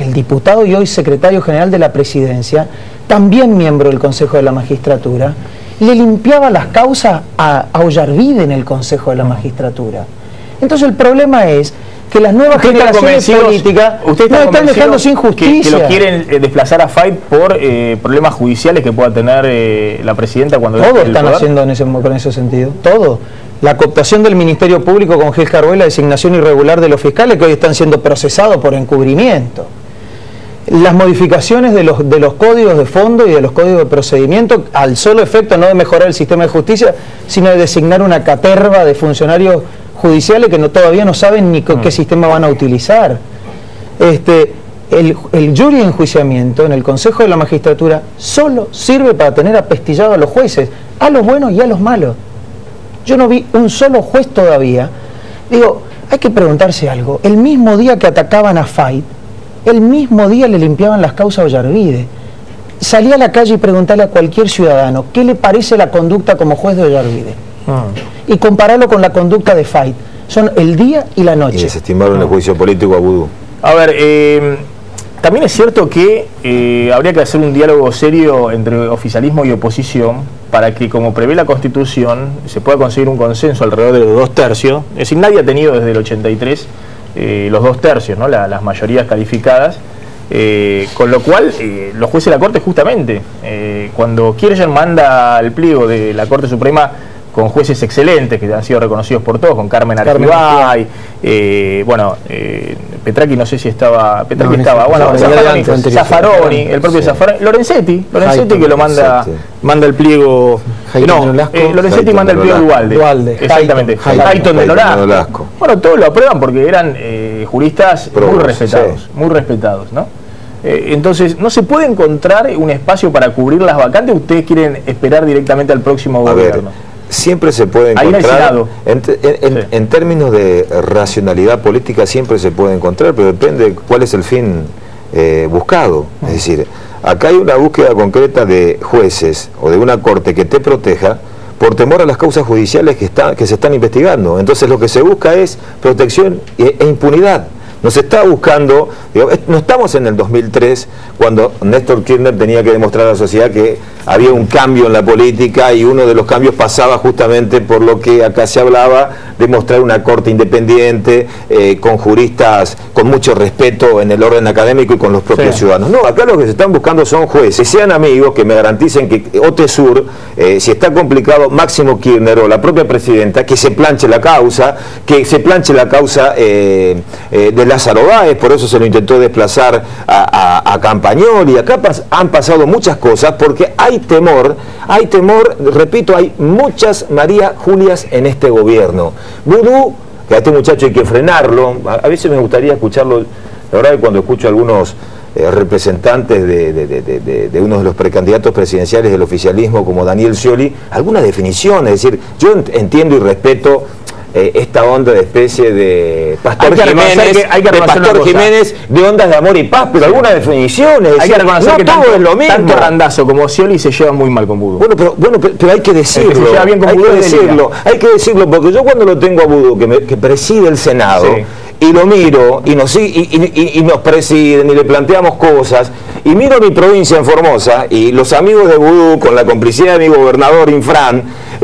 el diputado y hoy secretario general de la Presidencia, también miembro del Consejo de la Magistratura, le limpiaba las causas a Ollarvide en el Consejo de la Magistratura. Entonces el problema es que las nuevas generaciones políticas nos están dejando sin justicia. Que lo quieren desplazar a Fayt por problemas judiciales que pueda tener la presidenta cuando... Todo están haciendo en ese sentido, todo. La cooptación del Ministerio Público con Gil Carboy, la designación irregular de los fiscales que hoy están siendo procesados por encubrimiento. Las modificaciones de los códigos de fondo y de los códigos de procedimiento al solo efecto no de mejorar el sistema de justicia, sino de designar una caterva de funcionarios judiciales que todavía no saben ni qué sistema van a utilizar. El jury de enjuiciamiento en el Consejo de la Magistratura solo sirve para tener apestillados a los jueces, a los buenos y a los malos. Yo no vi un solo juez todavía. Digo, hay que preguntarse algo. El mismo día que atacaban a Fayt, el mismo día le limpiaban las causas a Ollarvide. Salí a la calle y preguntarle a cualquier ciudadano qué le parece la conducta como juez de Ollarvide. Y compararlo con la conducta de Fayt. Son el día y la noche. Y desestimaron el juicio político a Vudú. A ver, también es cierto que habría que hacer un diálogo serio entre oficialismo y oposición para que, como prevé la Constitución, se pueda conseguir un consenso alrededor de los 2 tercios. Es decir, nadie ha tenido desde el 83 los 2 tercios, ¿no? Las mayorías calificadas, con lo cual los jueces de la Corte justamente, cuando Kirchner manda al pliego de la Corte Suprema con jueces excelentes que han sido reconocidos por todos, con Carmen Argibay, Petraki no sé si estaba, Petraki estaba, Zaffaroni, el propio Zaffaroni, Lorenzetti que lo manda el pliego, Lorenzetti manda el pliego Dualde, exactamente, Hayton de Nolasco. Bueno, todos lo aprueban porque eran juristas muy respetados, ¿no? Entonces, ¿no se puede encontrar un espacio para cubrir las vacantes? ¿Ustedes quieren esperar directamente al próximo gobierno? Siempre se puede encontrar, en términos de racionalidad política siempre se puede encontrar, pero depende de cuál es el fin buscado. Es decir, acá hay una búsqueda concreta de jueces o de una corte que te proteja por temor a las causas judiciales que se están investigando. Entonces lo que se busca es protección e impunidad. Nos está buscando, no estamos en el 2003 cuando Néstor Kirchner tenía que demostrar a la sociedad que había un cambio en la política y uno de los cambios pasaba justamente por lo que acá se hablaba, de mostrar una corte independiente, con juristas con mucho respeto en el orden académico y con los propios ciudadanos. No, acá lo que se están buscando son jueces, que sean amigos, que me garanticen que OTESUR, si está complicado, Máximo Kirchner o la propia presidenta, que se planche la causa, de Lázaro Báez, por eso se lo intentó desplazar a Campagnoli. Acá han pasado muchas cosas porque hay temor, repito, hay muchas María Julias en este gobierno. Vudú, que a este muchacho hay que frenarlo, a veces me gustaría escucharlo, la verdad que cuando escucho a algunos representantes de uno de los precandidatos presidenciales del oficialismo como Daniel Scioli, alguna definición, es decir, yo entiendo y respeto esta onda de especie de Pastor Jiménez, de ondas de amor y paz, pero algunas definiciones, hay que reconocer que todo es lo mismo. Tanto Randazzo como Scioli se llevan muy mal con Vudú. Bueno, pero hay que decirlo, hay que decirlo, porque yo cuando lo tengo a Vudú, que preside el Senado, y lo miro, y nos presiden, y le planteamos cosas, y miro mi provincia en Formosa, y los amigos de Vudú, con la complicidad de mi gobernador Infran,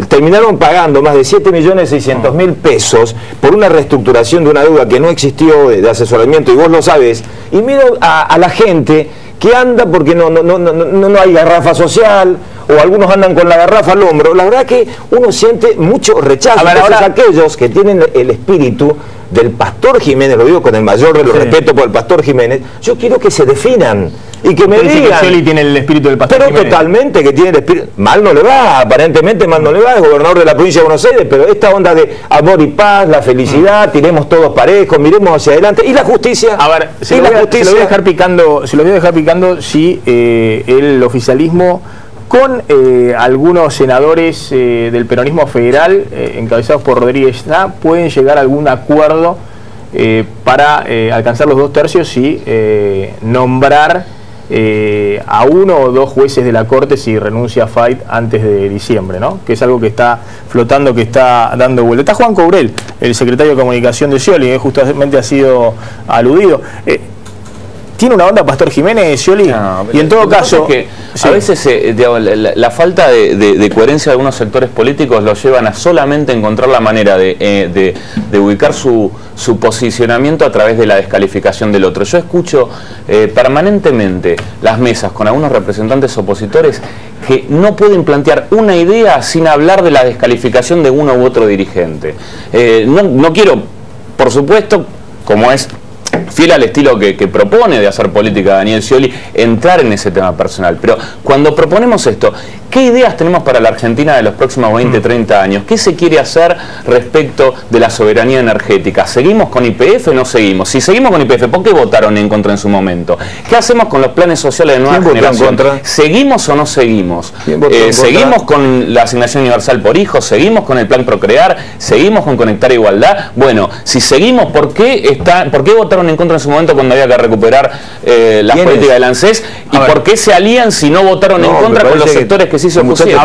terminaron pagando más de 7.600.000 pesos por una reestructuración de una deuda que no existió de asesoramiento, y vos lo sabés, y miro a la gente que anda porque no hay garrafa social, o algunos andan con la garrafa al hombro. La verdad que uno siente mucho rechazo. Entonces, aquellos que tienen el espíritu del Pastor Jiménez, lo digo con el mayor de los respeto por el Pastor Jiménez, yo quiero que se definan y que me digan. Que Scioli tiene el espíritu del Pastor Jiménez. Pero totalmente que tiene el espíritu. Mal no le va, aparentemente mal no le va, es gobernador de la provincia de Buenos Aires, pero esta onda de amor y paz, la felicidad, tiremos todos parejos, miremos hacia adelante. Y la justicia. A ver, se lo voy a dejar picando si el oficialismo, con algunos senadores del peronismo federal, encabezados por Rodríguez Sá, pueden llegar a algún acuerdo para alcanzar los 2 tercios y nombrar a 1 o 2 jueces de la Corte si renuncia Fayt antes de diciembre, ¿no? Que es algo que está flotando, que está dando vuelta. Está Juan Courel, el secretario de Comunicación de Scioli, justamente ha sido aludido. ¿Tiene una onda Pastor Jiménez, Scioli? No, y en todo caso... A veces la falta de coherencia de algunos sectores políticos los llevan a solamente encontrar la manera de ubicar su posicionamiento a través de la descalificación del otro. Yo escucho permanentemente las mesas con algunos representantes opositores que no pueden plantear una idea sin hablar de la descalificación de uno u otro dirigente. No quiero, por supuesto, como es fiel al estilo que propone de hacer política Daniel Scioli, entrar en ese tema personal. Pero cuando proponemos esto, ¿qué ideas tenemos para la Argentina de los próximos 20, 30 años? ¿Qué se quiere hacer respecto de la soberanía energética? ¿Seguimos con YPF o no seguimos? Si seguimos con YPF, ¿por qué votaron en contra en su momento? ¿Qué hacemos con los planes sociales de nueva generación? ¿Seguimos o no seguimos? ¿Seguimos con la asignación universal por hijos? ¿Seguimos con el plan Procrear? ¿Seguimos con Conectar Igualdad? Bueno, si seguimos, ¿por qué votaron en contra en su momento cuando había que recuperar las políticas del ANSES? ¿Y por qué se alían si no votaron en contra con los sectores que sí se opusieron?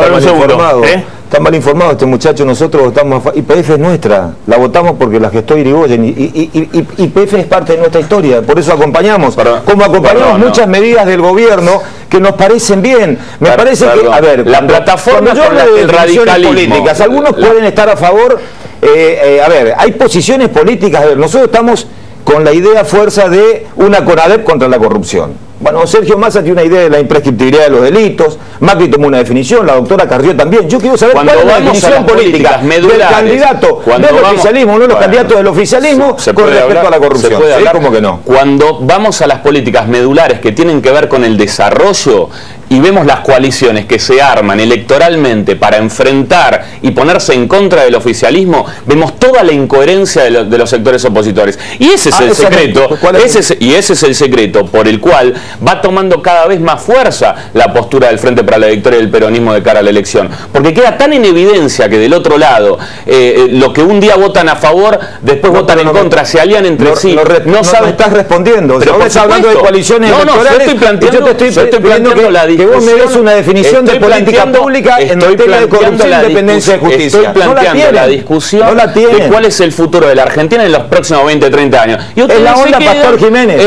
Está mal informado este muchacho. Nosotros votamos YPF es nuestra, la votamos porque la gestó Irigoyen, y YPF es parte de nuestra historia, por eso acompañamos, como acompañamos muchas medidas del gobierno que nos parecen bien. Me parece que, a ver, la plataforma con el radicalismo políticas, algunos pueden estar a favor, a ver, hay posiciones políticas, a ver, nosotros estamos con la idea fuerza de una CONADEP contra la corrupción. Bueno, Sergio Massa tiene una idea de la imprescriptibilidad de los delitos, Macri tomó una definición, la doctora Carrió también. Yo quiero saber cuál es la definición política del candidato del oficialismo, uno de los candidatos del oficialismo con respecto a la corrupción. ¿Cómo que no? Cuando vamos a las políticas medulares que tienen que ver con el desarrollo y vemos las coaliciones que se arman electoralmente para enfrentar y ponerse en contra del oficialismo, vemos toda la incoherencia de los sectores opositores. Y ese es el secreto, ese es el secreto por el cual va tomando cada vez más fuerza la postura del Frente para la Victoria del peronismo de cara a la elección. Porque queda tan en evidencia que del otro lado, lo que un día votan a favor, después votan en contra, se alían entre sí. No estás respondiendo. Pero estás hablando de coaliciones electorales. Yo estoy planteando la que vos me des una definición de política pública en materia de corrupción, independencia y justicia. Estoy planteando la discusión de cuál es el futuro de la Argentina en los próximos 20, 30 años. Y es la onda Pastor Jiménez.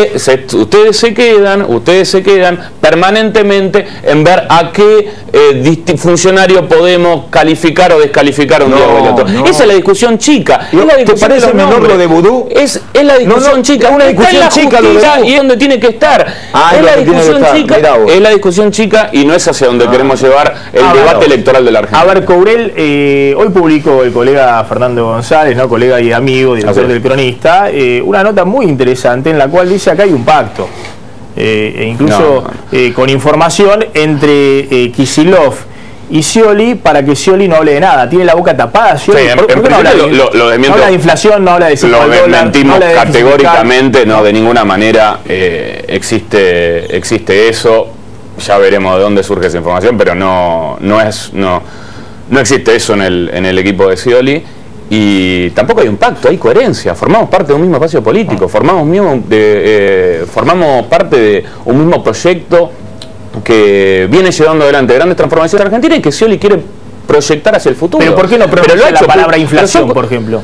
Ustedes se quedan permanentemente en ver a qué funcionario podemos calificar o descalificar un día o el otro. Esa es la discusión chica. ¿Te parece menor lo de Vudú? Es la discusión chica. Una discusión chica y es donde tiene que estar. Es la discusión chica. Es la discusión chica y no es hacia donde queremos llevar el debate electoral de la Argentina. A ver, Courel, hoy publicó el colega Fernando González, ¿no? Colega y amigo, director del Cronista, una nota muy interesante en la cual dice acá hay un pacto. Incluso con información entre Kicillof y Scioli para que Scioli no hable de nada. Tiene la boca tapada Scioli. Sí, ¿Por qué no habla de inflación, no habla de cifra del dólar? Lo desmentimos categóricamente, no, de ninguna manera existe eso. Ya veremos de dónde surge esa información, pero no existe eso en el equipo de Scioli. Y tampoco hay un pacto, hay coherencia. Formamos parte de un mismo espacio político, formamos parte de un mismo proyecto que viene llevando adelante grandes transformaciones en Argentina y que Scioli quiere proyectar hacia el futuro. ¿Pero por qué no pronuncia la palabra inflación, por ejemplo?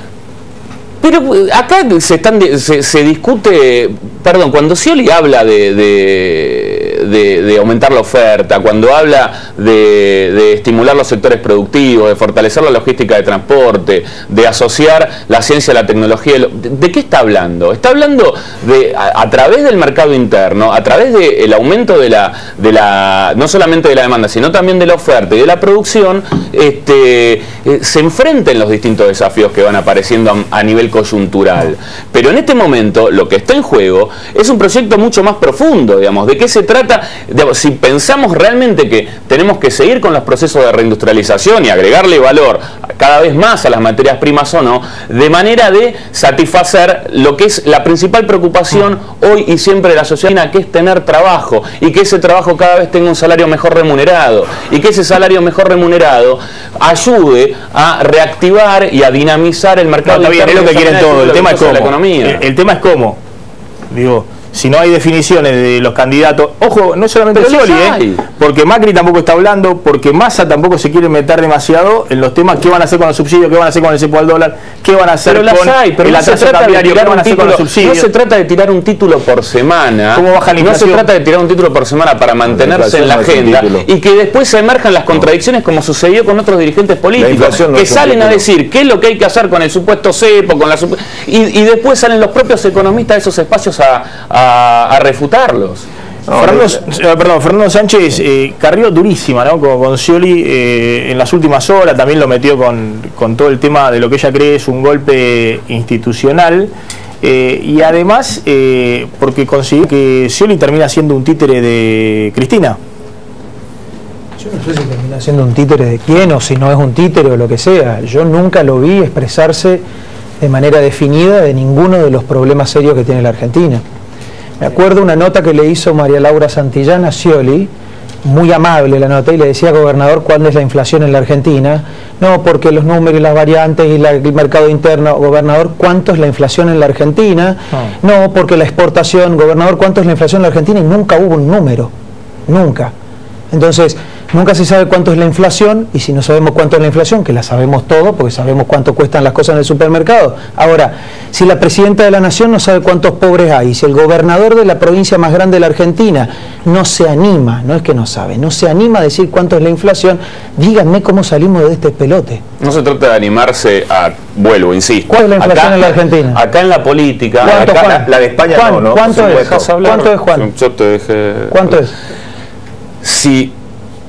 Pero acá se discute, perdón, cuando Scioli habla de de aumentar la oferta, cuando habla de estimular los sectores productivos, de fortalecer la logística de transporte, de asociar la ciencia a la tecnología, ¿de qué está hablando? Está hablando de, a través del mercado interno, a través del aumento de la no solamente de la demanda, sino también de la oferta y de la producción, se enfrenten los distintos desafíos que van apareciendo a nivel coyuntural. Pero en este momento lo que está en juego es un proyecto mucho más profundo, digamos. ¿De qué se trata? Digamos, si pensamos realmente que tenemos que seguir con los procesos de reindustrialización y agregarle valor cada vez más a las materias primas o no, de manera de satisfacer lo que es la principal preocupación hoy y siempre de la sociedad, que es tener trabajo, y que ese trabajo cada vez tenga un salario mejor remunerado, y que ese salario mejor remunerado ayude a reactivar y a dinamizar el mercado. No, está bien, es lo que quieren todos. El tema es cómo. El tema es cómo. Digo, si no hay definiciones de los candidatos, ojo, no solamente Scioli, porque Macri tampoco está hablando, porque Massa tampoco se quiere meter demasiado en los temas, qué van a hacer con los subsidios, qué van a hacer con el cepo al dólar, qué van a hacer con el atraso cambiario, qué van a hacer con los subsidios. No se trata de tirar un título por semana, ¿cómo baja la inflación? No se trata de tirar un título por semana para mantenerse en la agenda y que después se emerjan las contradicciones como sucedió con otros dirigentes políticos, que salen a decir qué es lo que hay que hacer con el supuesto cepo, con y después salen los propios economistas de esos espacios a refutarlos. Fernando Sánchez carrió durísima, ¿no? Con Scioli en las últimas horas, también lo metió con todo el tema de lo que ella cree es un golpe institucional, y además porque consiguió que Scioli termina siendo un títere de Cristina. Yo no sé si termina siendo un títere de quién, o si no es un títere o lo que sea. Yo nunca lo vi expresarse de manera definida de ninguno de los problemas serios que tiene la Argentina. Me acuerdo una nota que le hizo María Laura Santillán a Scioli, muy amable la nota, y le decía: gobernador, ¿cuándo es la inflación en la Argentina? No, porque los números y las variantes y el mercado interno. Gobernador, ¿cuánto es la inflación en la Argentina? No, porque la exportación. Gobernador, ¿cuánto es la inflación en la Argentina? Y nunca hubo un número, nunca. Entonces, nunca se sabe cuánto es la inflación, y si no sabemos cuánto es la inflación, que la sabemos todo, porque sabemos cuánto cuestan las cosas en el supermercado. Ahora, si la presidenta de la Nación no sabe cuántos pobres hay, si el gobernador de la provincia más grande de la Argentina no se anima, no es que no sabe, no se anima a decir cuánto es la inflación, díganme cómo salimos de este pelote. No se trata de animarse a, vuelvo, insisto. ¿Cuál es la inflación en la Argentina? Acá en la política, acá, la de España Juan, no. ¿Cuánto es? ¿Cuánto es, Juan? Yo te dejé... ¿Cuánto es? Si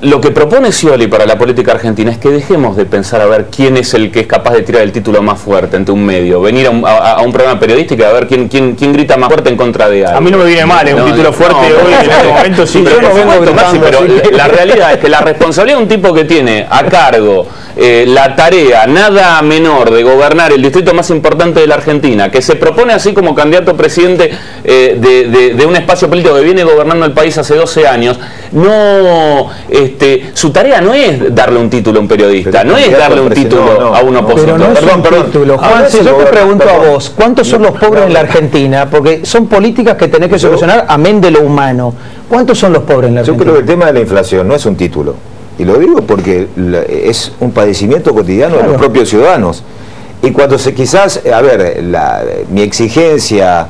lo que propone Scioli para la política argentina es que dejemos de pensar a ver quién es el que es capaz de tirar el título más fuerte ante un medio, venir a un programa periodístico y a ver quién grita más fuerte en contra de algo. A mí no me viene mal, es un título fuerte hoy en este momento, sí, pero yo no vengo gritando, pero la realidad es que la responsabilidad de un tipo que tiene a cargo la tarea nada menor de gobernar el distrito más importante de la Argentina, que se propone así como candidato a presidente de un espacio político que viene gobernando el país hace 12 años, no, su tarea no es darle un título a un periodista, no es darle un título a un opositor. Pero no es un título. Juan, si yo te pregunto a vos, ¿cuántos son los pobres en la Argentina? Porque son políticas que tenés que solucionar amén de lo humano. ¿Cuántos son los pobres en la Argentina? Yo creo que el tema de la inflación no es un título. Y lo digo porque es un padecimiento cotidiano de los propios ciudadanos. Y cuando quizás, a ver, mi exigencia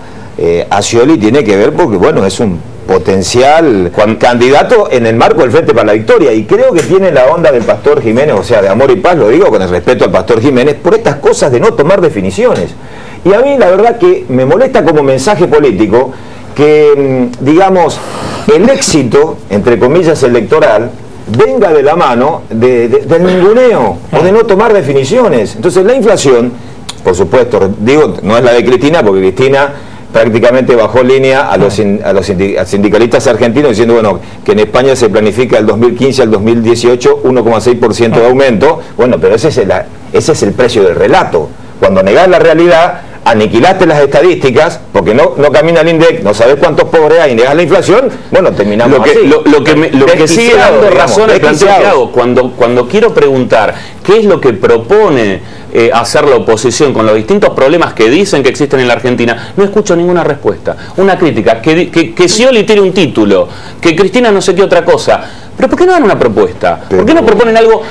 a Scioli tiene que ver porque, bueno, es un potencial candidato en el marco del Frente para la Victoria, y creo que tiene la onda del Pastor Jiménez, o sea, de amor y paz, lo digo con el respeto al Pastor Jiménez, por estas cosas de no tomar definiciones. Y a mí la verdad que me molesta como mensaje político que, digamos, el éxito, entre comillas, electoral, venga de la mano del ninguneo o de no tomar definiciones. Entonces la inflación, por supuesto, digo, no es la de Cristina, porque Cristina prácticamente bajó línea a los sindicalistas argentinos diciendo, bueno, que en España se planifica el 2015 al 2018 1,6% de aumento. Bueno, pero ese es el precio del relato. Cuando negás la realidad, aniquilaste las estadísticas, porque no camina el INDEC, no sabes cuántos pobres hay, y negas la inflación, bueno, terminamos así. Lo que sigue dando razón al planteo que hago, cuando quiero preguntar qué es lo que propone hacer la oposición con los distintos problemas que dicen que existen en la Argentina, no escucho ninguna respuesta. Una crítica, que Scioli tiene un título, que Cristina no sé qué otra cosa. Pero ¿por qué no dan una propuesta? ¿Por qué no proponen algo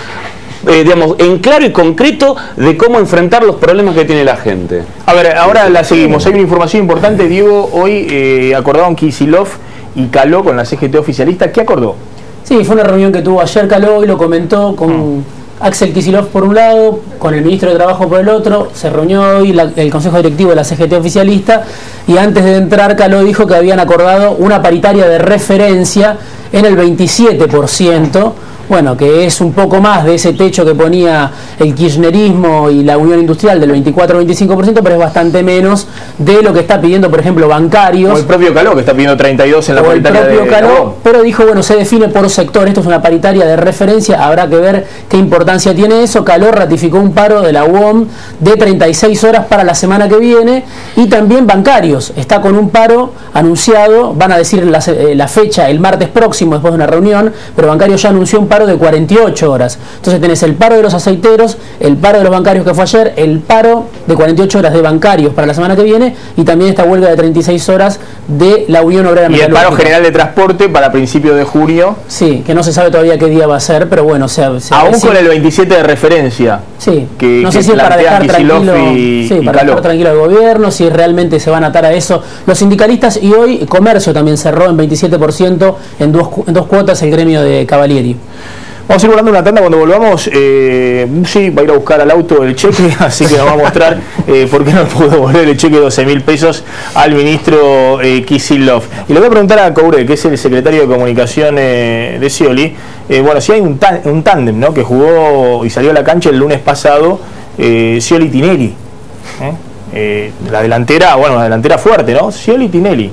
digamos, en claro y concreto de cómo enfrentar los problemas que tiene la gente? A ver, ahora la seguimos. Hay una información importante, Diego. Hoy acordaron Kicillof y Caló con la CGT oficialista. ¿Qué acordó? Sí, fue una reunión que tuvo ayer Caló y lo comentó con Axel Kicillof por un lado, con el ministro de Trabajo por el otro. Se reunió hoy el Consejo Directivo de la CGT oficialista y antes de entrar Caló dijo que habían acordado una paritaria de referencia en el 27%, bueno, que es un poco más de ese techo que ponía el kirchnerismo y la Unión Industrial del 24-25%, pero es bastante menos de lo que está pidiendo, por ejemplo, bancarios. O el propio Caló, que está pidiendo 32 en la paritaria. El propio Caló, pero dijo, bueno, se define por sector, esto es una paritaria de referencia, habrá que ver qué importancia tiene eso. Caló ratificó un paro de la UOM de 36 horas para la semana que viene, y también bancarios, está con un paro anunciado, van a decir la fecha el martes próximo, después de una reunión, pero bancarios ya anunció un paro de 48 horas. Entonces tenés el paro de los aceiteros, el paro de los bancarios que fue ayer, el paro de 48 horas de bancarios para la semana que viene, y también esta huelga de 36 horas de la Unión Obrera Metalúrgica. Y el paro general de transporte para principios de junio. Sí, que no se sabe todavía qué día va a ser, pero bueno, aún con el 27 de referencia. Sí, que, no sé si es para dejar tranquilo al gobierno, si realmente se van a atar a eso los sindicalistas. Y hoy Comercio también cerró en 27% en dos cuotas el gremio de Cavalieri. Vamos a ir volando una tanda. Cuando volvamos, sí, va a ir a buscar al auto el cheque, así que nos va a mostrar por qué no pudo devolver el cheque de 12.000 pesos al ministro Kicillof. Y le voy a preguntar a Couret, que es el secretario de Comunicación de Scioli, bueno, si hay un tándem, ¿no?, que jugó y salió a la cancha el lunes pasado, Scioli-Tinelli. La delantera, bueno, la delantera fuerte, ¿no? Scioli-Tinelli,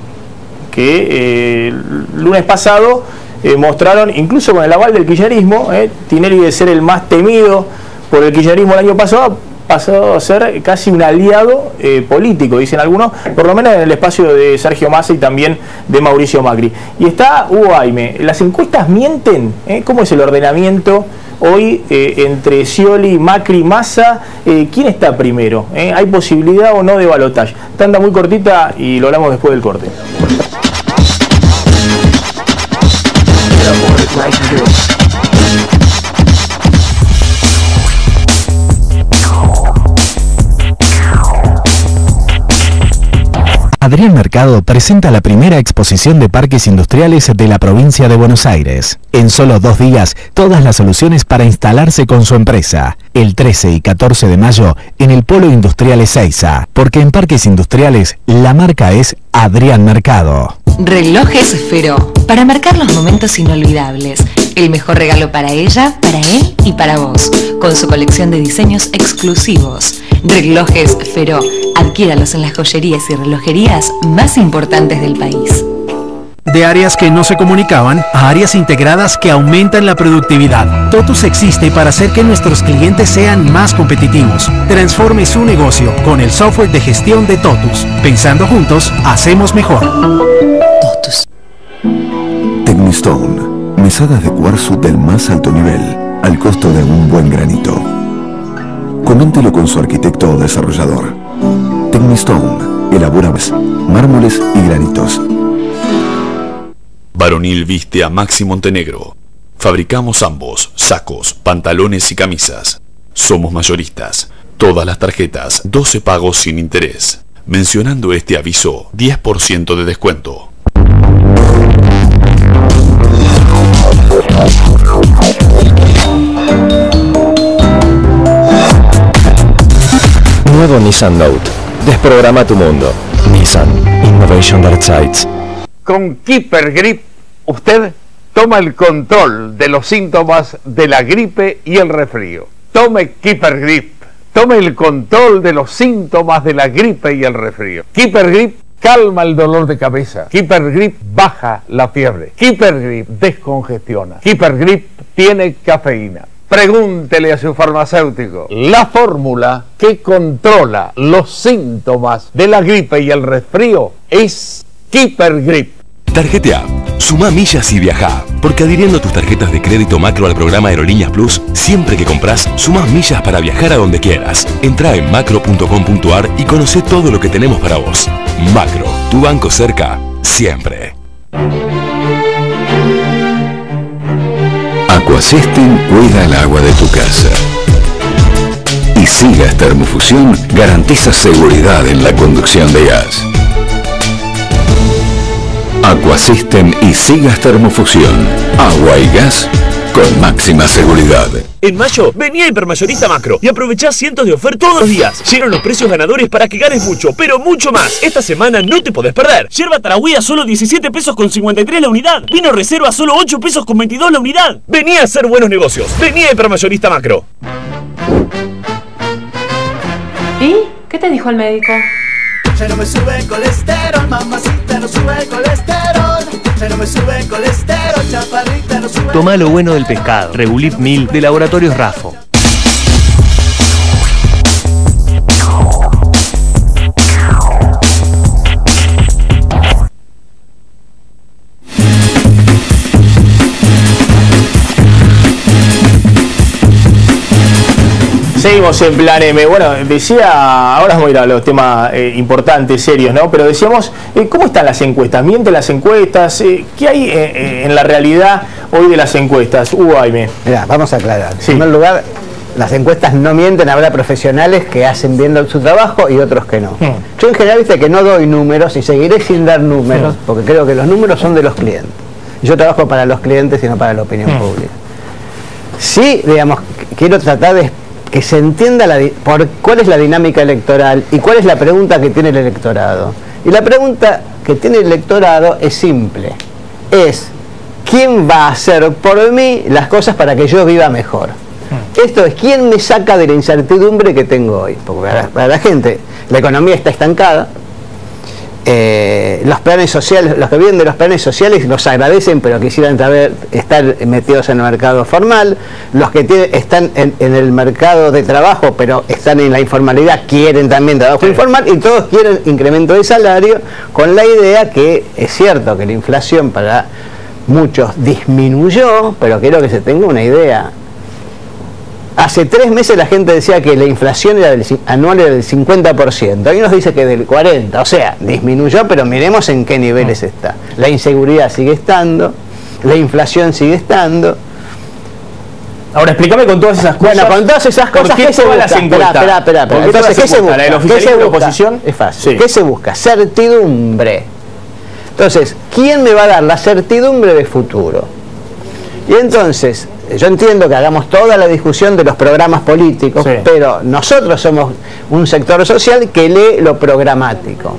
que el lunes pasado mostraron, incluso con el aval del kirchnerismo, Tinelli, de ser el más temido por el kirchnerismo el año pasado, pasó a ser casi un aliado político, dicen algunos, por lo menos en el espacio de Sergio Massa y también de Mauricio Macri. Y está Hugo Aime. ¿Las encuestas mienten? ¿Cómo es el ordenamiento hoy entre Scioli, Macri, Massa? ¿Quién está primero? ¿Hay posibilidad o no de balotaje? Tanda muy cortita y lo hablamos después del corte. Adrián Mercado presenta la primera exposición de parques industriales de la provincia de Buenos Aires. En solo 2 días, todas las soluciones para instalarse con su empresa. El 13 y 14 de mayo en el Polo Industrial Ezeiza, porque en parques industriales la marca es Adrián Mercado. Relojes Feró, para marcar los momentos inolvidables. El mejor regalo para ella, para él y para vos, con su colección de diseños exclusivos. Relojes Feró, adquiéralos en las joyerías y relojerías más importantes del país. De áreas que no se comunicaban a áreas integradas que aumentan la productividad. TOTUS existe para hacer que nuestros clientes sean más competitivos. Transforme su negocio con el software de gestión de TOTUS. Pensando juntos, hacemos mejor. TOTUS. Tecnistone. Mesadas de cuarzo del más alto nivel, al costo de un buen granito. Coméntelo con su arquitecto o desarrollador. Tecnistone. Elabora mármoles y granitos. Varonil viste a Maxi Montenegro. Fabricamos ambos, sacos, pantalones y camisas. Somos mayoristas. Todas las tarjetas, 12 pagos sin interés. Mencionando este aviso, 10% de descuento. Nuevo Nissan Note. Desprograma tu mundo. Nissan Innovation That Excites. Con Keeper Grip, usted toma el control de los síntomas de la gripe y el resfrío. Tome Keeper Grip. Tome el control de los síntomas de la gripe y el resfrío. Keeper Grip calma el dolor de cabeza. Keeper Grip baja la fiebre. Keeper Grip descongestiona. Keeper Grip tiene cafeína. Pregúntele a su farmacéutico. La fórmula que controla los síntomas de la gripe y el resfrío es Keeper Grip. Tarjetea. Sumá millas y viajá. Porque adhiriendo tus tarjetas de crédito Macro al programa Aerolíneas Plus, siempre que compras, sumás millas para viajar a donde quieras. Entrá en macro.com.ar y conocé todo lo que tenemos para vos. Macro, tu banco cerca, siempre. Aquasystem cuida el agua de tu casa. Y Sigas Termofusión garantiza seguridad en la conducción de gas. Aquasystem y Sigas Termofusión. Agua y gas con máxima seguridad. En mayo, vení a Hipermayorista Macro y aprovechá cientos de ofertas todos los días. Llegan los precios ganadores para que ganes mucho, pero mucho más. Esta semana no te podés perder. Yerba Tarahui a solo 17 pesos con 53 la unidad. Vino Reserva a solo 8 pesos con 22 la unidad. Vení a hacer buenos negocios. Vení a Hipermayorista Macro. ¿Y qué te dijo el médico? Ya no me sube el colesterol, mamacita, no sube el colesterol. Ya no me sube el colesterol, chaparrita, no sube. Toma lo bueno del pescado. Regulip 1000 de Laboratorios Rafo. Seguimos en Plan M. Bueno, decía, ahora vamos a ir a los temas importantes, serios, ¿no? Pero decíamos, ¿cómo están las encuestas? ¿Mienten las encuestas? ¿Qué hay en la realidad hoy de las encuestas? Hugo Jaime. Mirá, vamos a aclarar. En primer lugar, las encuestas no mienten, habrá profesionales que hacen bien su trabajo y otros que no. Yo en general viste que no doy números y seguiré sin dar números, porque creo que los números son de los clientes. Yo trabajo para los clientes y no para la opinión pública. Sí, digamos, quiero tratar de que se entienda cuál es la dinámica electoral y cuál es la pregunta que tiene el electorado. Y la pregunta que tiene el electorado es simple. Es, ¿quién va a hacer por mí las cosas para que yo viva mejor? Esto es, ¿quién me saca de la incertidumbre que tengo hoy? Porque para la gente, la economía está estancada. Los planes sociales, los que viven de los planes sociales los agradecen, pero quisieran estar metidos en el mercado formal. Los que están en el mercado de trabajo, pero están en la informalidad, quieren también trabajo informal, y todos quieren incremento de salario, con la idea que es cierto que la inflación para muchos disminuyó, pero quiero que se tenga una idea. Hace 3 meses la gente decía que la inflación anual era del 50%, hoy nos dice que del 40%, o sea, disminuyó, pero miremos en qué niveles está. La inseguridad sigue estando, la inflación sigue estando. Ahora explícame con todas esas cosas. Bueno, con todas esas cosas, ¿qué se busca? Espera. Entonces, ¿qué se busca? ¿La del oficialismo y la oposición? Es fácil. ¿Qué se busca? Certidumbre. Entonces, ¿quién me va a dar la certidumbre de futuro? Y entonces, yo entiendo que hagamos toda la discusión de los programas políticos, pero nosotros somos un sector social que lee lo programático.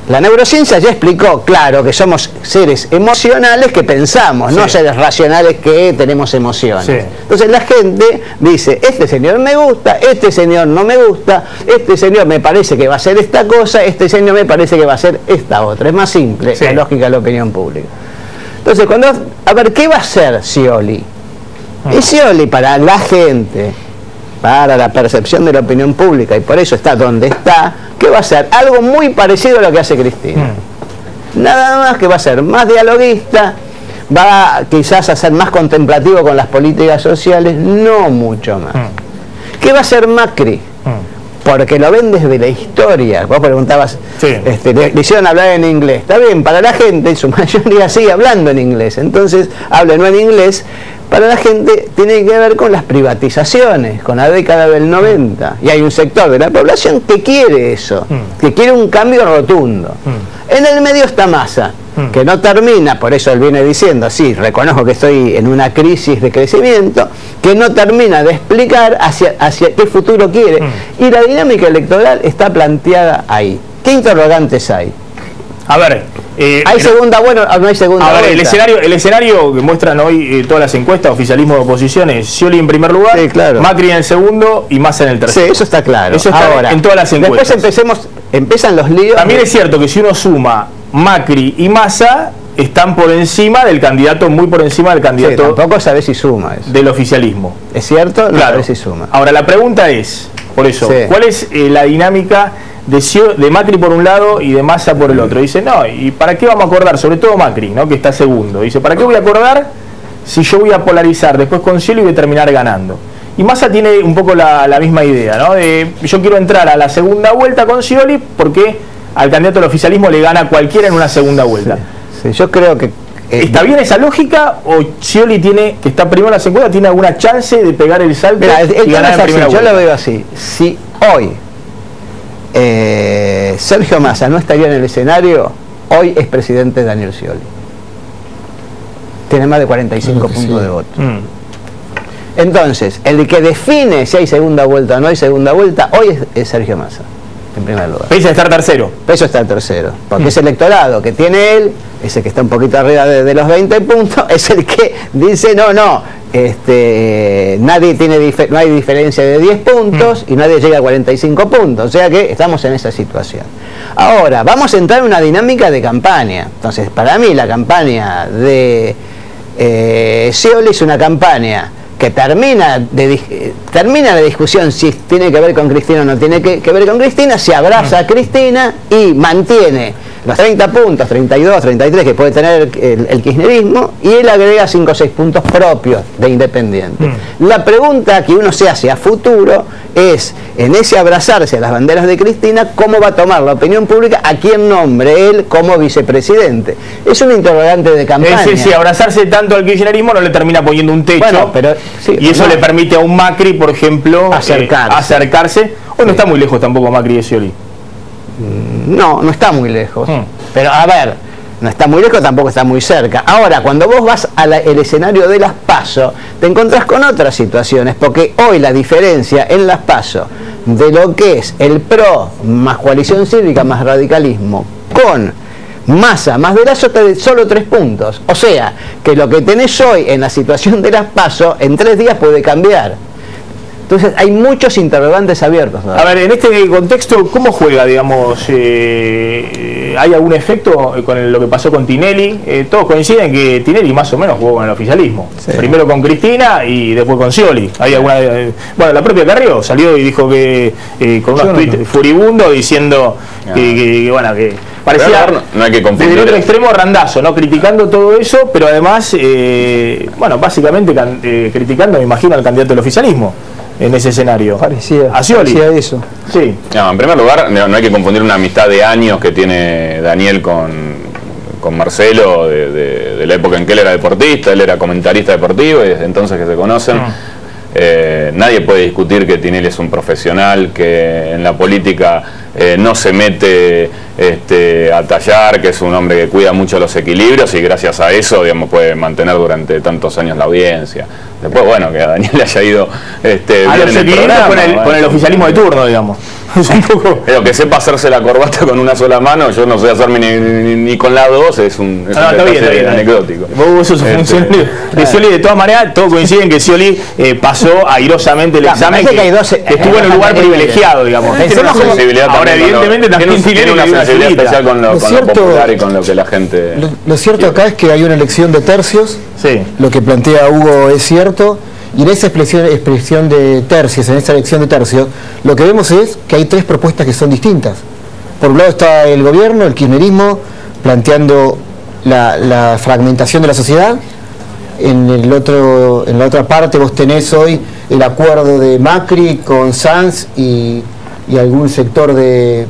La neurociencia ya explicó, claro, que somos seres emocionales que pensamos, no seres racionales que tenemos emociones. Entonces la gente dice, este señor me gusta, este señor no me gusta, este señor me parece que va a hacer esta cosa, este señor me parece que va a hacer esta otra. Es más simple la lógica de la opinión pública. Entonces, a ver, ¿qué va a hacer Scioli? Y Scioli, para la gente, para la percepción de la opinión pública, y por eso está donde está, ¿qué va a hacer? Algo muy parecido a lo que hace Cristina. Nada más que va a ser más dialoguista, va quizás a ser más contemplativo con las políticas sociales, no mucho más. ¿Qué va a hacer Macri? Porque lo ven desde la historia. Vos preguntabas, le hicieron hablar en inglés. Está bien, para la gente, su mayoría sigue hablando en inglés. Entonces, habla no en inglés. Para la gente tiene que ver con las privatizaciones, con la década del 90. Y hay un sector de la población que quiere eso, que quiere un cambio rotundo. En el medio está Massa, que no termina, por eso él viene diciendo, sí, reconozco que estoy en una crisis de crecimiento, que no termina de explicar hacia qué futuro quiere. Y la dinámica electoral está planteada ahí. ¿Qué interrogantes hay? A ver, ¿hay segunda vuelta o no hay segunda vuelta? El escenario que muestran hoy todas las encuestas, oficialismo de oposición, es Scioli en primer lugar, Macri en el segundo y Massa en el tercero. Sí, eso está claro. Eso está ahora en todas las encuestas. Después empiezan los líos. También es cierto que si uno suma Macri y Massa, están por encima del candidato, muy por encima del candidato. Tampoco sabés si suma eso. Del oficialismo. ¿Es cierto? No sabés si suma. Ahora, la pregunta es, por eso, ¿cuál es la dinámica de Macri por un lado y de Massa por el otro? Dice, no, ¿y para qué vamos a acordar? Sobre todo Macri, ¿no?, que está segundo. Dice, ¿para qué voy a acordar si yo voy a polarizar después con Scioli y voy a terminar ganando? Y Massa tiene un poco la misma idea, ¿no? Yo quiero entrar a la segunda vuelta con Scioli porque al candidato del oficialismo le gana cualquiera en una segunda vuelta. Sí, yo creo que... ¿Está bien esa lógica o Scioli tiene, que está primero en la segunda, tiene alguna chance de pegar el salto y ganar en primera vuelta? Yo lo veo así. Si hoy Sergio Massa no estaría en el escenario, hoy es presidente Daniel Scioli. Tiene más de 45 puntos de voto. Entonces, el que define si hay segunda vuelta o no hay segunda vuelta, hoy es Sergio Massa, en primer lugar. Pese a estar tercero. Pese a estar tercero. Porque ese electorado que tiene él, ese que está un poquito arriba de los 20 puntos, es el que dice, no, nadie tiene no hay diferencia de 10 puntos y nadie llega a 45 puntos. O sea que estamos en esa situación. Ahora, vamos a entrar en una dinámica de campaña. Entonces, para mí la campaña de Scioli es una campaña que termina la discusión si tiene que ver con Cristina o no tiene que ver con Cristina, se abraza a Cristina y mantiene los 30 puntos, 32, 33 que puede tener el kirchnerismo, y él agrega 5 o 6 puntos propios de Independiente. La pregunta que uno se hace a futuro es, en ese abrazarse a las banderas de Cristina, ¿cómo va a tomar la opinión pública a quién nombre él como vicepresidente? Es un interrogante de campaña. Si abrazarse tanto al kirchnerismo no le termina poniendo un techo, bueno, pero, sí, y eso le permite a un Macri, por ejemplo, acercarse. O no está muy lejos tampoco Macri de Scioli. No está muy lejos. Pero a ver, no está muy lejos, tampoco está muy cerca. Ahora, cuando vos vas al escenario de las PASO, te encontrás con otras situaciones, porque hoy la diferencia en las PASO de lo que es el PRO más coalición cívica más radicalismo con Massa más de Lazo está de solo 3 puntos. O sea, que lo que tenés hoy en la situación de las PASO en 3 días puede cambiar. Entonces hay muchos interrogantes abiertos. A ver, en este contexto, ¿cómo juega, digamos? ¿Hay algún efecto con lo que pasó con Tinelli? Todos coinciden que Tinelli más o menos jugó con el oficialismo. Sí. Primero con Cristina y después con Scioli. ¿Hay alguna, bueno, la propia Carrió salió y dijo que con unos tweets furibundos diciendo que parecía, no hay que confundir. Desde el otro extremo Randazzo, ¿no? Criticando todo eso, pero además, básicamente criticando, me imagino, al candidato del oficialismo en ese escenario. Parecía eso. Sí. No, en primer lugar, no hay que confundir una amistad de años que tiene Daniel con Marcelo, de la época en que él era deportista, él era comentarista deportivo, y desde entonces que se conocen. Nadie puede discutir que Tinelli es un profesional, que en la política no se mete a tallar, que es un hombre que cuida mucho los equilibrios y gracias a eso, digamos, puede mantener durante tantos años la audiencia. Después, bueno, que a Daniel le haya ido bien en el programa, con el oficialismo de turno, digamos. Es un poco... Pero que sepa hacerse la corbata con una sola mano, yo no sé hacerme ni con las dos, es un detalle anecdótico. Vos sos funcionario de Scioli, de todas maneras, todos coinciden que Scioli pasó airosamente el examen, que estuvo en un lugar privilegiado, digamos. Tiene una sensibilidad ahora, evidentemente, también tiene una sensibilidad especial con lo popular y con lo que la gente... Lo cierto acá es que hay una elección de tercios, lo que plantea Hugo es cierto, y en esa expresión de tercios, en esa elección de tercios, lo que vemos es que hay 3 propuestas que son distintas. Por un lado está el gobierno, el kirchnerismo, planteando la fragmentación de la sociedad. En la otra parte vos tenés hoy el acuerdo de Macri con Sanz y algún sector de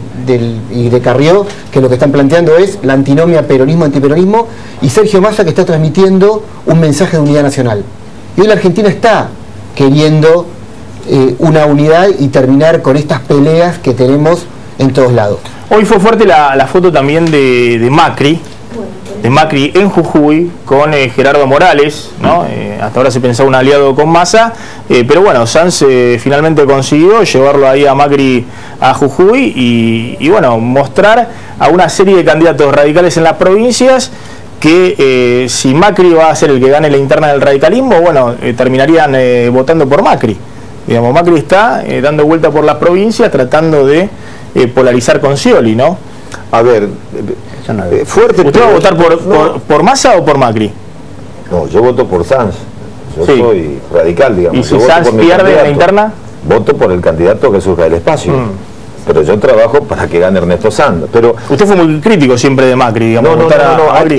Carrió, que lo que están planteando es la antinomia peronismo-antiperonismo, y Sergio Massa, que está transmitiendo un mensaje de unidad nacional. Y hoy la Argentina está queriendo una unidad y terminar con estas peleas que tenemos en todos lados. Hoy fue fuerte la foto también de Macri en Jujuy con Gerardo Morales, ¿no? Hasta ahora se pensaba un aliado con Massa, pero bueno, Sanz finalmente consiguió llevarlo ahí a Macri a Jujuy y bueno, mostrar a una serie de candidatos radicales en las provincias que si Macri va a ser el que gane la interna del radicalismo, bueno, terminarían votando por Macri. Digamos, Macri está dando vuelta por las provincias tratando de polarizar con Scioli, ¿no? A ver, fuerte. ¿Usted va a votar por Massa o por Macri? No, yo voto por Sanz. Yo soy radical, digamos. ¿Y si Sanz pierde la interna? Voto por el candidato que surja del espacio. Pero yo trabajo para que gane Ernesto Sanz. Pero usted fue muy crítico siempre de Macri, digamos. No,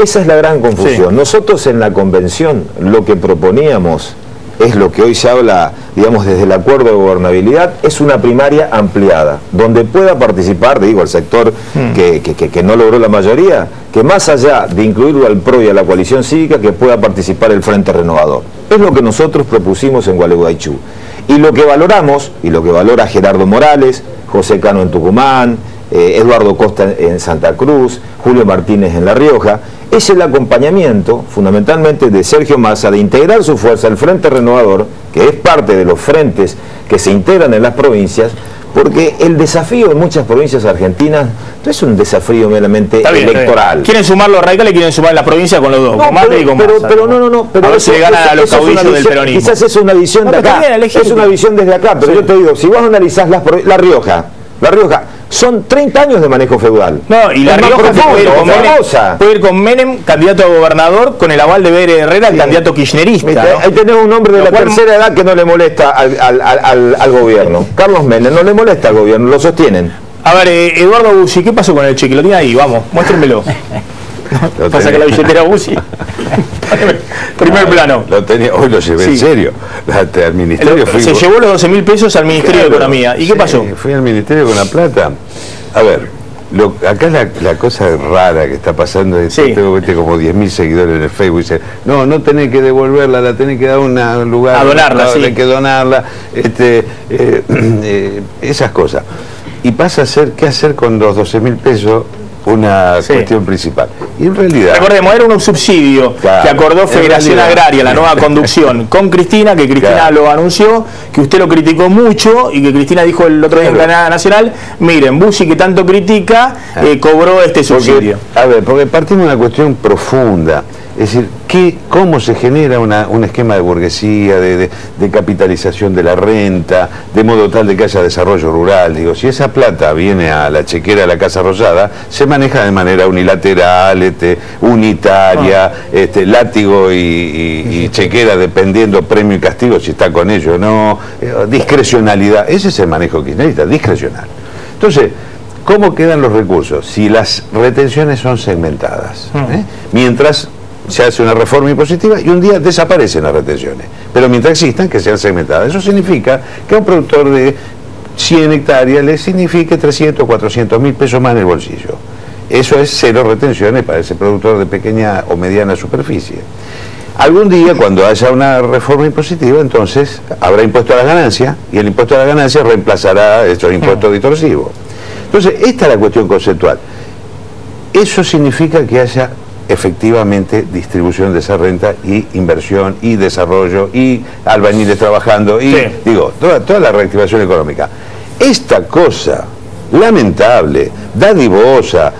esa es la gran confusión. Nosotros en la convención lo que proponíamos es lo que hoy se habla, digamos, desde el acuerdo de gobernabilidad, es una primaria ampliada, donde pueda participar, el sector que no logró la mayoría, que más allá de incluirlo al PRO y a la coalición cívica, que pueda participar el Frente Renovador. Es lo que nosotros propusimos en Gualeguaychú. Y lo que valoramos, y lo que valora Gerardo Morales, José Cano en Tucumán, Eduardo Costa en Santa Cruz, Julio Martínez en La Rioja. Es el acompañamiento fundamentalmente de Sergio Massa de integrar su fuerza al Frente Renovador, que es parte de los frentes que se integran en las provincias, porque el desafío en muchas provincias argentinas no es un desafío meramente electoral. Quieren sumar los radicales, quieren sumar la provincia con los dos, con Macri y con Massa. Pero a ver si le ganan a los caudillos del peronismo. Quizás es una visión de acá, es una visión desde acá, pero yo te digo, si vos analizás La Rioja, son 30 años de manejo feudal. No, y La Rioja puede ir con Menem, candidato a gobernador, con el aval de Bere Herrera, el candidato kirchnerista. ¿No? Ahí tenemos un hombre de la tercera edad que no le molesta al gobierno. Carlos Menem no le molesta al gobierno, lo sostienen. A ver, Eduardo Bussi, ¿qué pasó con el cheque? Lo tiene ahí, vamos, muéstrenmelo. Pasa que la billetera Bussi. Primer plano. Lo tenía, hoy lo llevé en serio. Al ministerio se llevó los 12.000 pesos al Ministerio de Economía. ¿Y qué pasó? Fui al ministerio con la plata. A ver, acá la cosa rara que está pasando es que tengo como 10.000 seguidores en el Facebook y dicen, no tenés que devolverla, la tenés que dar a un lugar. A donarla, tenés que donarla. Esas cosas. Y pasa a ser, ¿qué hacer con los 12.000 pesos? Una cuestión principal. Y en realidad... Recordemos, era un subsidio que acordó Federación Agraria, la nueva conducción, con Cristina, que Cristina lo anunció, que usted lo criticó mucho y que Cristina dijo el otro día en Canal Nacional, miren, Bussi que tanto critica, cobró este subsidio. Porque partimos de una cuestión profunda. Es decir, ¿cómo se genera un esquema de burguesía, de capitalización de la renta, de modo tal de que haya desarrollo rural? Digo, si esa plata viene a la chequera de la Casa Rosada, se maneja de manera unilateral, unitaria, látigo y chequera dependiendo premio y castigo si está con ello o no, discrecionalidad. Ese es el manejo kirchnerista, discrecional. Entonces, ¿cómo quedan los recursos? Si las retenciones son segmentadas, mientras se hace una reforma impositiva y un día desaparecen las retenciones, pero mientras existan, que sean segmentadas. Eso significa que a un productor de 100 hectáreas le signifique 300 o 400 mil pesos más en el bolsillo. Eso es cero retenciones para ese productor de pequeña o mediana superficie. Algún día, cuando haya una reforma impositiva, entonces habrá impuesto a la ganancia, y el impuesto a la ganancia reemplazará estos impuestos distorsivos. Entonces, esta es la cuestión conceptual. Eso significa que haya efectivamente distribución de esa renta y inversión y desarrollo y albañiles trabajando y digo, toda la reactivación económica. Esta cosa lamentable, dadivosa,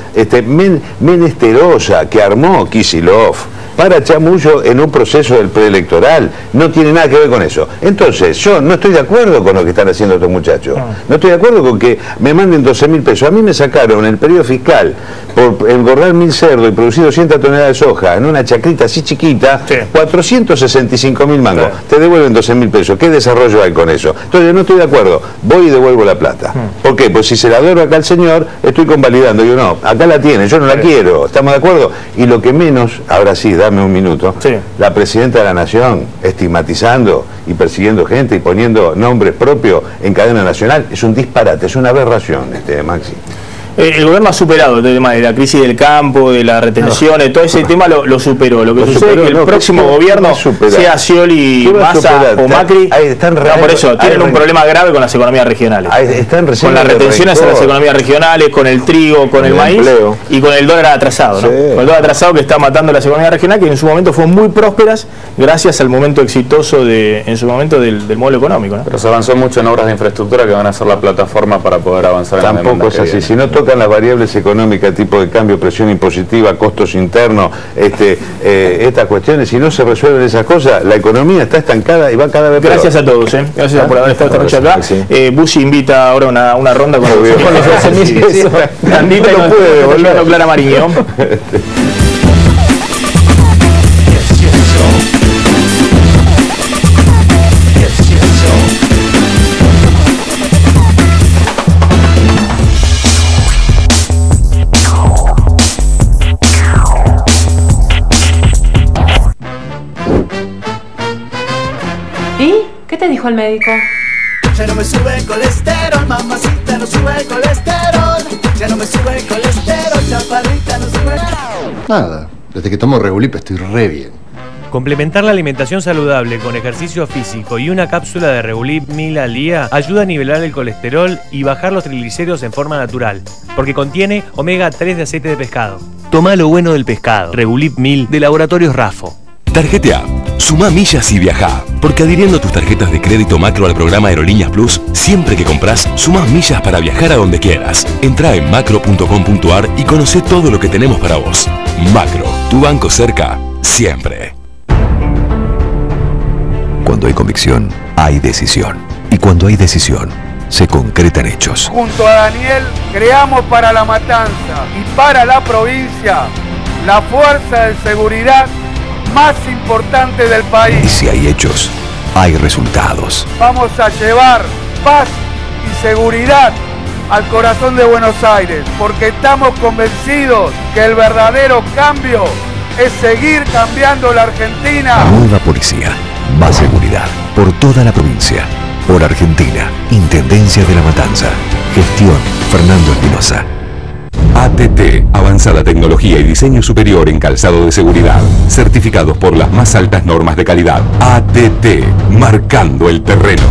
menesterosa que armó Kicillof para chamullo en un proceso del preelectoral, no tiene nada que ver con eso. Entonces, yo no estoy de acuerdo con lo que están haciendo estos muchachos. No estoy de acuerdo con que me manden 12.000 pesos. A mí me sacaron en el periodo fiscal por engordar 1.000 cerdos y producir 200 toneladas de soja en una chacrita así chiquita, 465.000 mangos. Te devuelven 12.000 pesos. ¿Qué desarrollo hay con eso? Entonces, no estoy de acuerdo. Voy y devuelvo la plata. ¿Por qué? Pues si se la doy acá al señor, estoy convalidando. Yo no, acá la tiene, yo no la quiero. ¿Estamos de acuerdo? Y lo que menos, ahora sí, dame un minuto, la presidenta de la Nación estigmatizando y persiguiendo gente y poniendo nombres propios en cadena nacional, es un disparate, es una aberración, Maxi. El gobierno ha superado el tema de la crisis del campo, de las retenciones, todo ese tema lo superó. Lo que sucede es que el próximo gobierno, sea Scioli, Massa o Macri, por eso tienen un problema grave con las economías regionales. Con las retenciones a las economías regionales, con el trigo, con el maíz y con el dólar atrasado. Con el dólar atrasado que está matando las economías regionales, que en su momento fueron muy prósperas gracias al momento exitoso en su momento del modelo económico. Pero se avanzó mucho en obras de infraestructura que van a ser la plataforma para poder avanzar en la demanda. Tampoco es así. Si no tocan las variables económicas, tipo de cambio, presión impositiva, costos internos, estas cuestiones, si no se resuelven esas cosas, la economía está estancada y va cada vez peor. Gracias a todos, gracias por haber estado esta noche acá. Bussi invita ahora una ronda con los Candita y no puede devolver Clara Mariño. ¿Qué te dijo el médico? Ya no me sube el colesterol, mamacita, no sube el colesterol. Ya no me sube el colesterol, chaparrita, no sube. Nada, desde que tomo Regulip estoy re bien. Complementar la alimentación saludable con ejercicio físico y una cápsula de Regulip 1000 al día ayuda a nivelar el colesterol y bajar los triglicéridos en forma natural, porque contiene omega 3 de aceite de pescado. Toma lo bueno del pescado. Regulip 1000 de Laboratorios Rafo. Tarjetea. Sumá millas y viajá, porque adhiriendo tus tarjetas de crédito Macro al programa Aerolíneas Plus, siempre que compras, sumás millas para viajar a donde quieras. Entrá en macro.com.ar y conocé todo lo que tenemos para vos. Macro, tu banco cerca, siempre. Cuando hay convicción, hay decisión. Y cuando hay decisión, se concretan hechos. Junto a Daniel, creamos para La Matanza y para la provincia la fuerza de seguridad más importante del país. Y si hay hechos, hay resultados. Vamos a llevar paz y seguridad al corazón de Buenos Aires, porque estamos convencidos que el verdadero cambio es seguir cambiando la Argentina. Nueva policía, más seguridad, por toda la provincia. Por Argentina, Intendencia de La Matanza. Gestión Fernando Espinosa. ATT, avanzada tecnología y diseño superior en calzado de seguridad, certificados por las más altas normas de calidad. ATT, marcando el terreno.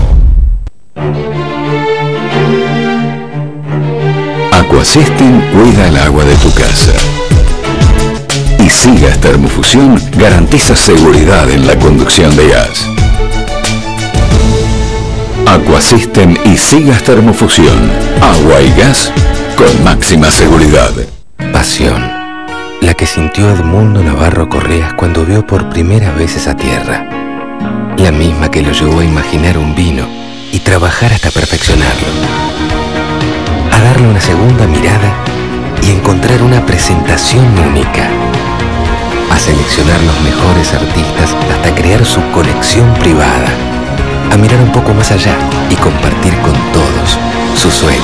Aquasystem cuida el agua de tu casa. Y Sigas Termofusión garantiza seguridad en la conducción de gas. Aquasystem y Sigas Termofusión, agua y gas con máxima seguridad. Pasión, la que sintió Edmundo Navarro Correas cuando vio por primera vez esa tierra. La misma que lo llevó a imaginar un vino y trabajar hasta perfeccionarlo. A darle una segunda mirada y encontrar una presentación única. A seleccionar los mejores artistas hasta crear su colección privada. A mirar un poco más allá y compartir con todos su sueño.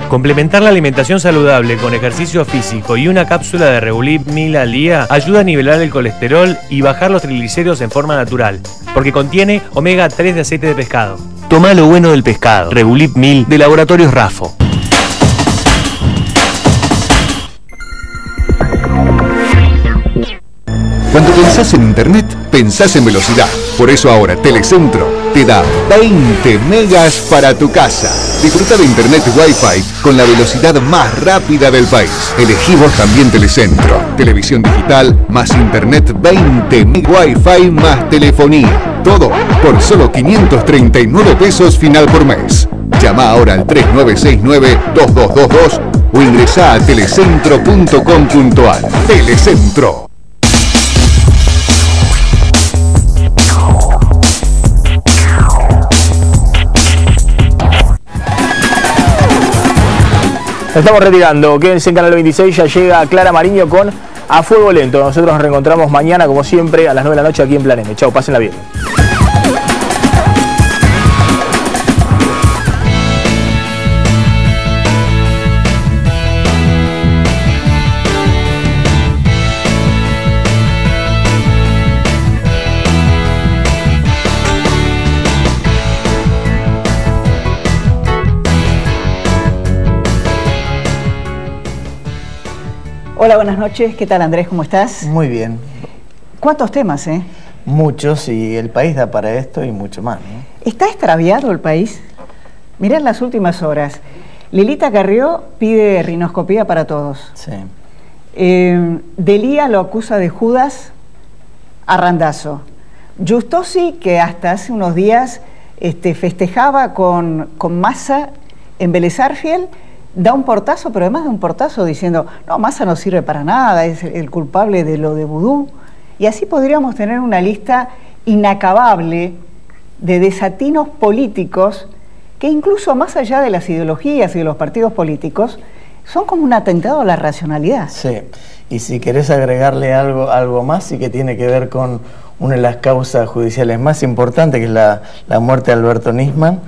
Complementar la alimentación saludable con ejercicio físico y una cápsula de Regulip 1000 al día ayuda a nivelar el colesterol y bajar los triglicéridos en forma natural, porque contiene omega 3 de aceite de pescado. Toma lo bueno del pescado. Regulip 1000 de Laboratorios Rafo. Cuando pensás en internet, pensás en velocidad. Por eso ahora Telecentro te da 20 megas para tu casa. Disfruta de internet Wi-Fi con la velocidad más rápida del país. Elegí vos también Telecentro. Televisión digital más internet 20 Wi-Fi más telefonía. Todo por solo 539 pesos final por mes. Llama ahora al 3969-2222 o ingresá a telecentro.com.ar. Telecentro. Estamos retirando, quédense en Canal 26, ya llega Clara Mariño con A Fuego Lento. Nosotros nos reencontramos mañana, como siempre, a las 9 de la noche aquí en Plan M. Chau, pásenla bien. Hola, buenas noches. ¿Qué tal, Andrés? ¿Cómo estás? Muy bien. ¿Cuántos temas, Muchos, y el país da para esto y mucho más, ¿no? ¿Está extraviado el país? Mirá en las últimas horas. Lilita Carrió pide rinoscopía para todos. Sí. Delía lo acusa de Judas a Randazzo. Giustosi, que hasta hace unos días festejaba con Massa en Vélez Sarsfield, da un portazo, pero además de un portazo diciendo, no, Massa no sirve para nada, es el culpable de lo de vudú. Y así podríamos tener una lista inacabable de desatinos políticos que incluso más allá de las ideologías y de los partidos políticos, son como un atentado a la racionalidad. Sí, y si querés agregarle algo más, sí que tiene que ver con una de las causas judiciales más importantes, que es la muerte de Alberto Nisman.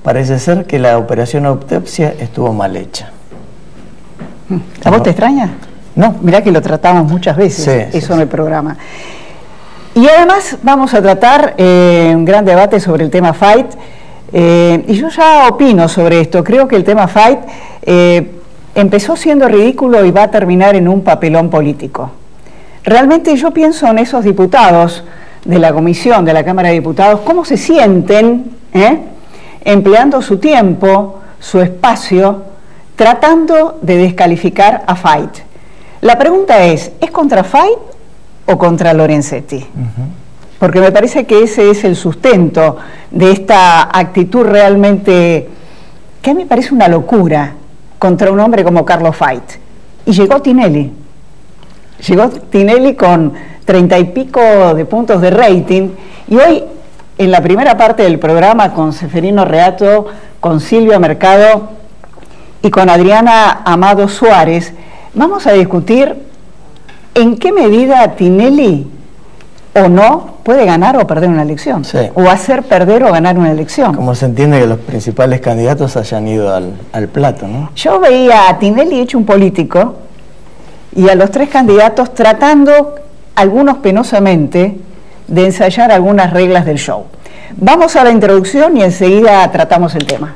Parece ser que la operación autopsia estuvo mal hecha. ¿A vos te extraña? No. Mirá que lo tratamos muchas veces, sí, eso en el programa. Y además vamos a tratar un gran debate sobre el tema Fight. Y yo ya opino sobre esto. Creo que el tema Fight empezó siendo ridículo y va a terminar en un papelón político. realmente yo pienso en esos diputados de la comisión de la Cámara de Diputados, cómo se sienten empleando su tiempo, su espacio, tratando de descalificar a Fayt. La pregunta es contra Fayt o contra Lorenzetti? Porque me parece que ese es el sustento de esta actitud realmente, que a mí me parece una locura, contra un hombre como Carlos Fayt. Y llegó Tinelli con 30 y pico de puntos de rating, y hoy en la primera parte del programa con Seferino Reato, con Silvia Mercado y con Adriana Amado Suárez, vamos a discutir en qué medida Tinelli o no puede ganar o perder una elección, o hacer perder o ganar una elección. Como se entiende que los principales candidatos hayan ido al plato, ¿no? Yo veía a Tinelli hecho un político y a los tres candidatos tratando, algunos penosamente, de ensayar algunas reglas del show. Vamos a la introducción y enseguida tratamos el tema.